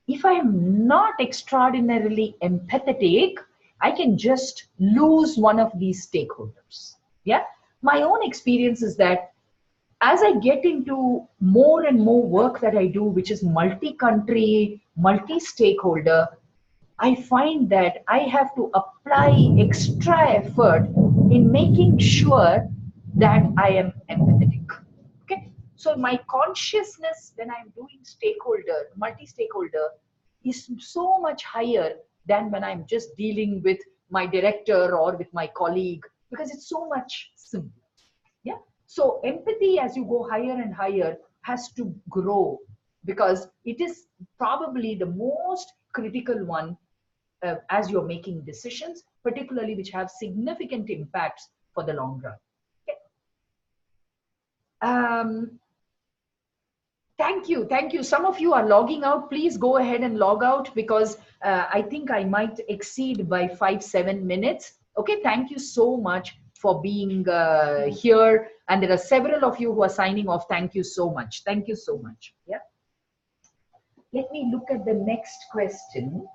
if I am not extraordinarily empathetic, I can just lose one of these stakeholders. Yeah. My own experience is that as I get into more and more work that I do, which is multi-country, multi-stakeholder, I find that I have to apply extra effort in making sure that I am empathetic. Okay. So my consciousness when I'm doing stakeholder, multi-stakeholder is so much higher than when I'm just dealing with my director or with my colleague, because it's so much simpler. Yeah. So empathy, as you go higher and higher, has to grow, because it is probably the most critical one as you're making decisions, particularly which have significant impacts for the long run. Okay. Thank you. Thank you. Some of you are logging out. Please go ahead and log out, because I think I might exceed by 5-7 minutes. Okay. Thank you so much for being here. And there are several of you who are signing off. Thank you so much. Thank you so much. Yeah. Let me look at the next question.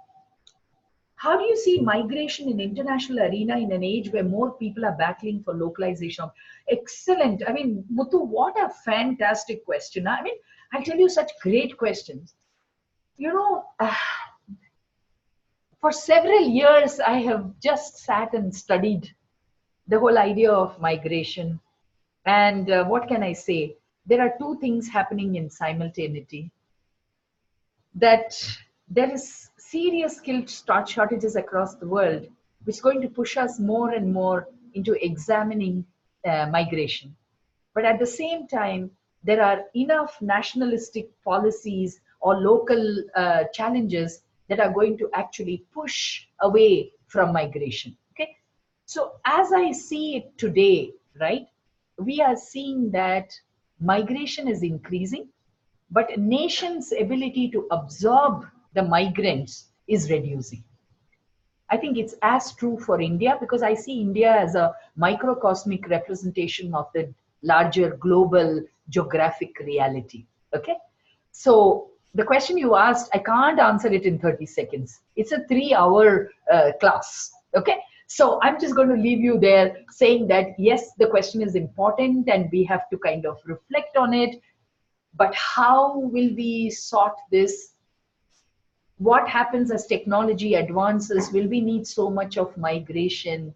How do you see migration in international arena in an age where more people are battling for localization? Excellent. I mean, Muthu, what a fantastic question. I mean, I tell you, such great questions. You know, for several years, I have just sat and studied the whole idea of migration. And what can I say? There are two things happening in simultaneity. That there is serious skill shortages across the world, which is going to push us more and more into examining migration. But at the same time, there are enough nationalistic policies or local challenges that are going to actually push away from migration. Okay, so as I see it today, right, we are seeing that migration is increasing, but a nation's ability to absorb the migrants is reducing. I think it's as true for India, because I see India as a microcosmic representation of the larger global geographic reality. Okay. So the question you asked, I can't answer it in 30 seconds. It's a 3-hour class. Okay. So I'm just going to leave you there saying that, yes, the question is important and we have to kind of reflect on it. But how will we sort this? What happens as technology advances? Will we need so much of migration?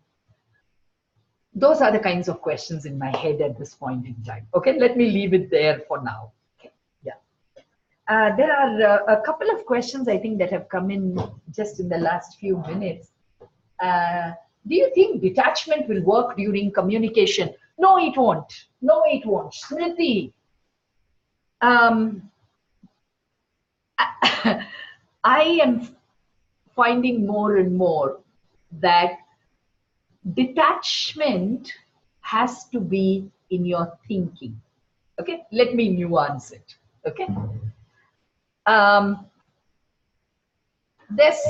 Those are the kinds of questions in my head at this point in time. Okay, let me leave it there for now. Okay. Yeah. There are a couple of questions I think that have come in just in the last few minutes. Do you think detachment will work during communication? No, it won't. No, it won't. Smriti, I am finding more and more that detachment has to be in your thinking. Okay, let me nuance it. Okay, there's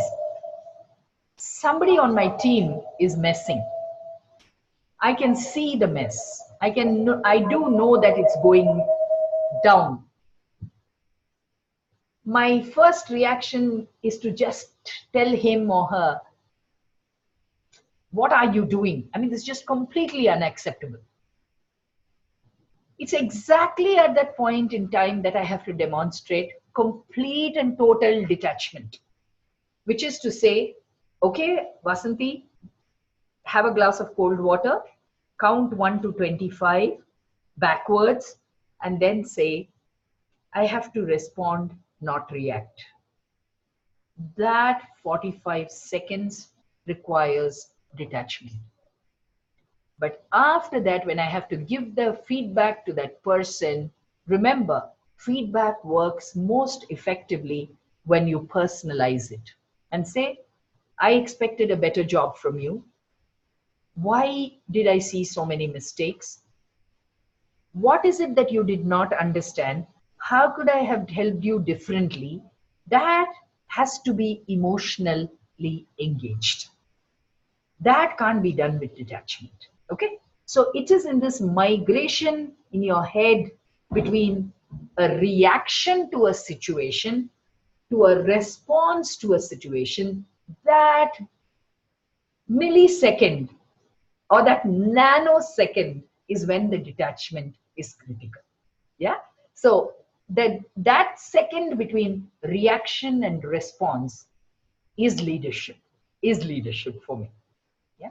somebody on my team is messing. I can see the mess. I do know that it's going down. My first reaction is to just tell him or her, what are you doing? I mean, this is just completely unacceptable. It's exactly at that point in time that I have to demonstrate complete and total detachment, which is to say, okay, Vasanthi, have a glass of cold water, count 1 to 25 backwards, and then say, I have to respond, not react. That 45 seconds requires detachment. But after that, when I have to give the feedback to that person, remember, feedback works most effectively when you personalize it and say, I expected a better job from you. Why did I see so many mistakes? What is it that you did not understand? How could I have helped you differently? That has to be emotionally engaged. That can't be done with detachment. Okay, so it is in this migration in your head between a reaction to a situation to a response to a situation, that millisecond or that nanosecond is when the detachment is critical. Yeah. So that second between reaction and response is leadership, for me. Yeah.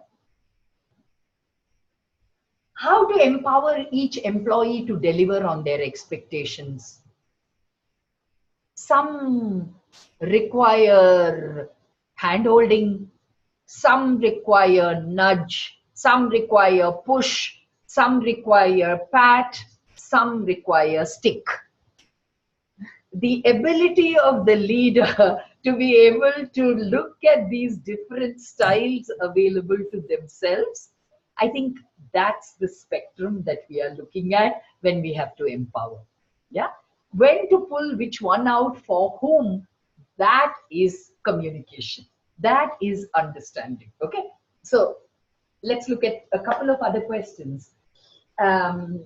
How to empower each employee to deliver on their expectations. Some require hand-holding, some require nudge, some require push, some require pat, some require stick. The ability of the leader to be able to look at these different styles available to themselves, I think that's the spectrum that we are looking at when we have to empower. Yeah. When to pull which one out for whom, that is communication. That is understanding. Okay. So let's look at a couple of other questions. Um,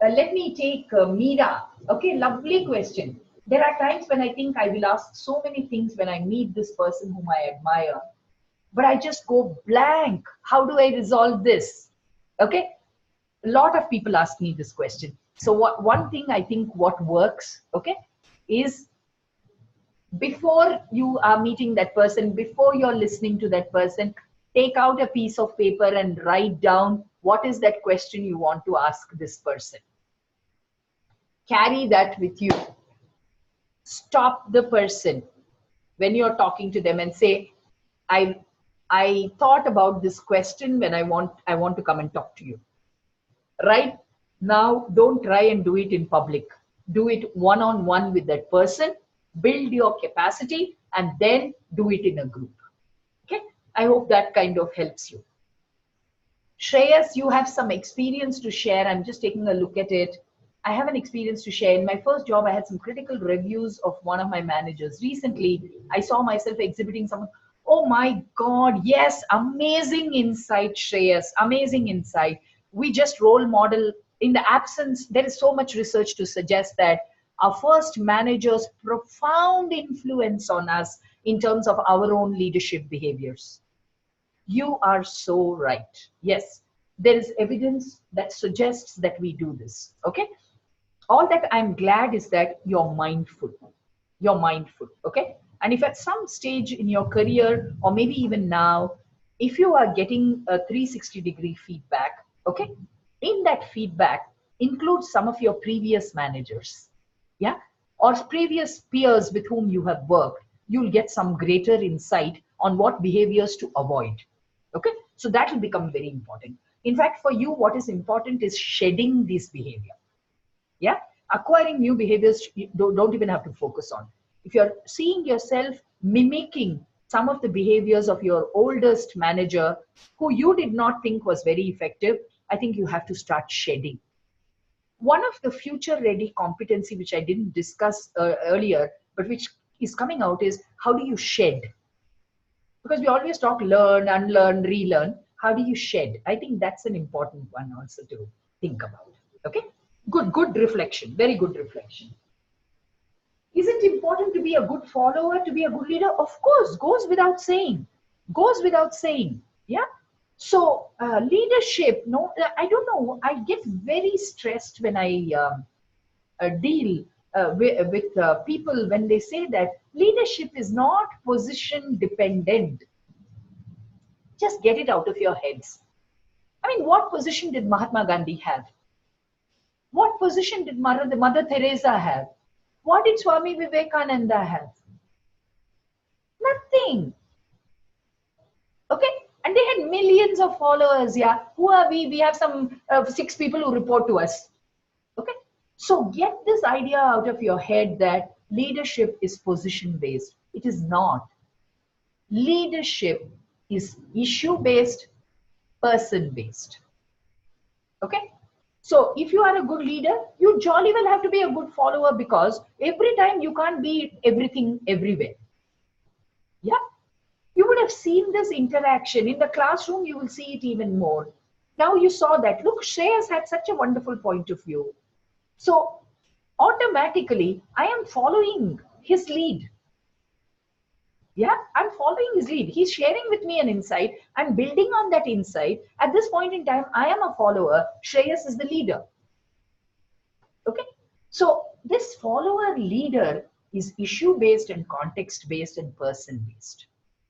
Let me take Meera. Okay, lovely question. There are times when I think I will ask so many things when I meet this person whom I admire, but I just go blank. How do I resolve this? Okay, a lot of people ask me this question. So one thing I think what works, okay, is before you are meeting that person, before you're listening to that person, take out a piece of paper and write down what is that question you want to ask this person. Carry that with you. Stop the person when you're talking to them and say, I thought about this question when I want to come and talk to you. Right now, don't try and do it in public. Do it one-on-one with that person, build your capacity, and then do it in a group. Okay, I hope that kind of helps you. Shreyas, you have some experience to share. I'm just taking a look at it. I have an experience to share. In my first job, I had some critical reviews of one of my managers. Recently, I saw myself exhibiting someone. Oh my God, yes, amazing insight, Shreyas, amazing insight. We just role model. In the absence, there is so much research to suggest that our first managers profound influence on us in terms of our own leadership behaviors. You are so right. Yes, there is evidence that suggests that we do this. Okay. All that I'm glad is that you're mindful. You're mindful. Okay. And if at some stage in your career, or maybe even now, if you are getting a 360-degree feedback, okay, in that feedback, include some of your previous managers. Yeah. Or previous peers with whom you have worked. You'll get some greater insight on what behaviors to avoid. Okay, so that will become very important. In fact, for you, what is important is shedding this behavior. Yeah, acquiring new behaviors you don't even have to focus on. If you're seeing yourself mimicking some of the behaviors of your oldest manager who you did not think was very effective, I think you have to start shedding. One of the future ready competency, which I didn't discuss earlier, but which is coming out is how do you shed? Because we always talk learn, unlearn, relearn. How do you shed? I think that's an important one also to think about. Okay, good reflection, very good reflection. Is it important to be a good follower, to be a good leader? Of course, goes without saying. Goes without saying. Yeah. So leadership, no, I don't know. I get very stressed when I deal with people when they say that leadership is not position dependent. Just get it out of your heads. I mean, what position did Mahatma Gandhi have? What position did Mother Teresa have? What did Swami Vivekananda have? Nothing. Okay? And they had millions of followers. Yeah. Who are we? We have some 6 people who report to us. Okay? So get this idea out of your head that leadership is position based. It is not. Leadership is issue based, person based. Okay? So if you are a good leader, you jolly well have to be a good follower, because every time you can't be everything everywhere. Yeah. You would have seen this interaction in the classroom. You will see it even more. Now you saw that. Look, Shreyas had such a wonderful point of view. So automatically, I am following his lead. Yeah, I'm following his lead. He's sharing with me an insight. I'm building on that insight. At this point in time, I am a follower. Shreyas is the leader. So this follower leader is issue-based and context-based and person-based.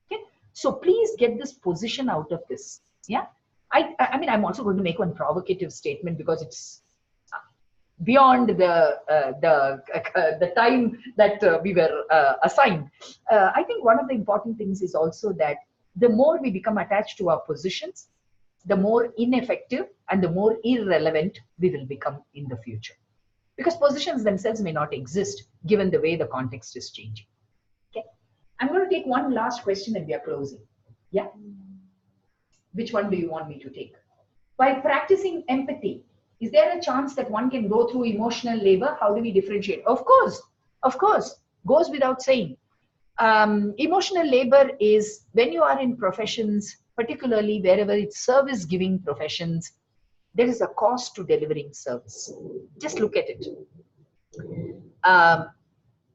Okay, so please get this position out of this. Yeah, I mean, I'm also going to make one provocative statement because it's beyond the time that we were assigned. I think one of the important things is also that the more we become attached to our positions, the more ineffective and the more irrelevant we will become in the future. Because positions themselves may not exist given the way the context is changing. Okay, I'm going to take one last question and we are closing. Yeah, which one do you want me to take? While practicing empathy, is there a chance that one can go through emotional labor? How do we differentiate? Of course, goes without saying. Emotional labor is when you are in professions, particularly wherever it's service-giving professions, there is a cost to delivering service. Just look at it.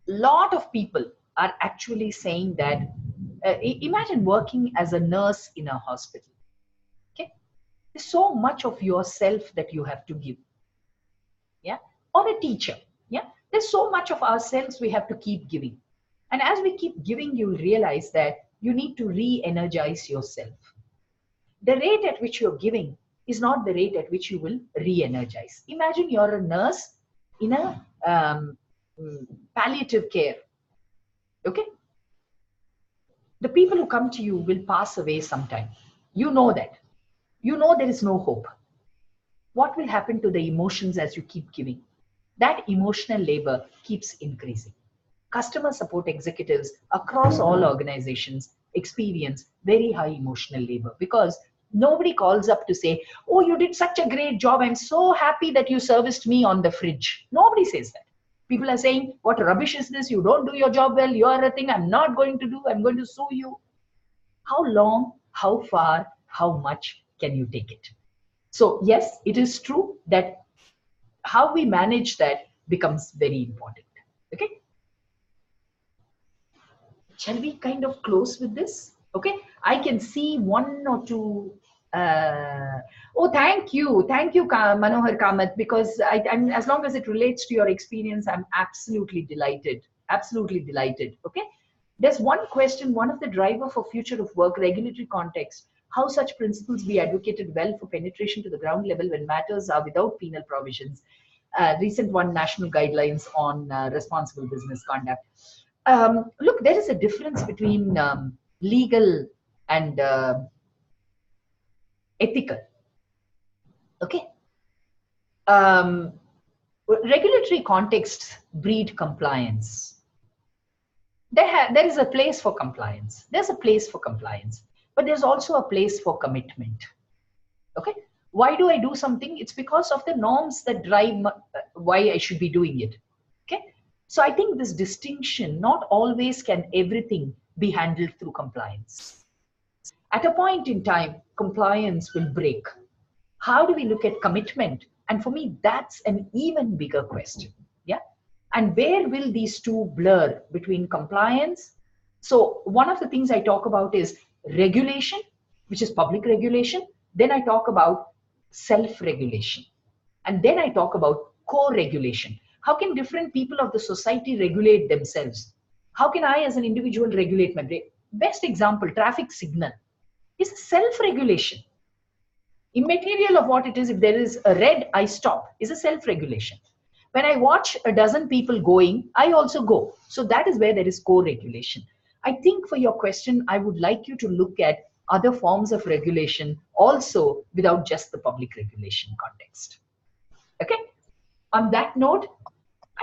Lot of people are actually saying that, imagine working as a nurse in a hospital. Okay, there's so much of yourself that you have to give. Yeah, or a teacher. Yeah, there's so much of ourselves we have to keep giving. And as we keep giving, you'll realize that you need to re-energize yourself. The rate at which you're giving is not the rate at which you will re-energize. Imagine you're a nurse in a palliative care. Okay? The people who come to you will pass away sometime. You know that. You know there is no hope. What will happen to the emotions as you keep giving? That emotional labor keeps increasing. Customer support executives across all organizations experience very high emotional labor because nobody calls up to say, oh, you did such a great job. I'm so happy that you serviced me on the fridge. Nobody says that. People are saying, what rubbish is this? You don't do your job well. You are a thing I'm not going to do. I'm going to sue you. How long, how far, how much can you take it? So yes, it is true that how we manage that becomes very important. Okay. Shall we kind of close with this? Okay, I can see one or two. Oh, thank you, Manohar Kamath, because I'm, as long as it relates to your experience, I'm absolutely delighted. Absolutely delighted. Okay, there's one question. One of the driver for future of work, regulatory context. How such principles be advocated well for penetration to the ground level when matters are without penal provisions. Recent one, national guidelines on responsible business conduct. Look, there is a difference between legal and ethical. Okay. Regulatory contexts breed compliance. There is a place for compliance. There's a place for compliance, but there's also a place for commitment. Okay. Why do I do something? It's because of the norms that drive why I should be doing it. Okay. So I think this distinction, not always can everything be handled through compliance. At a point in time, compliance will break. How do we look at commitment? And for me, that's an even bigger question. Yeah. And where will these two blur between compliance? So one of the things I talk about is regulation, which is public regulation. Then I talk about self-regulation. And then I talk about co-regulation. How can different people of the society regulate themselves? How can I as an individual regulate my brain? Best example, traffic signal is self-regulation. Immaterial of what it is, if there is a red, I stop, is a self-regulation. When I watch a dozen people going, I also go. So that is where there is co-regulation. I think for your question, I would like you to look at other forms of regulation also without just the public regulation context. Okay? On that note,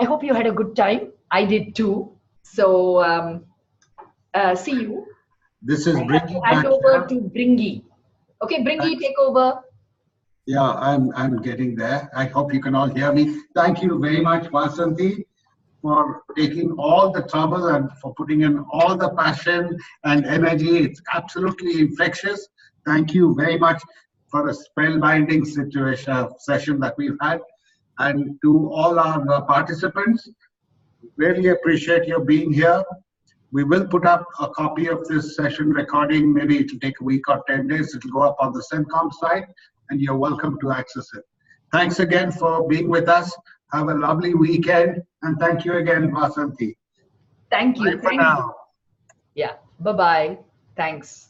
I hope you had a good time. I did too. So see you. This is Bringy. Hand over to Bringy. Okay, Bringy, take over. Yeah, I'm getting there. I hope you can all hear me. Thank you very much, Vasanthi, for taking all the trouble and for putting in all the passion and energy. It's absolutely infectious. Thank you very much for a spellbinding session that we've had. And to all our participants, really appreciate your being here. We will put up a copy of this session recording. Maybe it will take a week or 10 days. It will go up on the CenComm site, and you're welcome to access it. Thanks again for being with us. Have a lovely weekend. And thank you again, Vasanthi. Thank Bye you. for now. Yeah. Bye-bye. Thanks.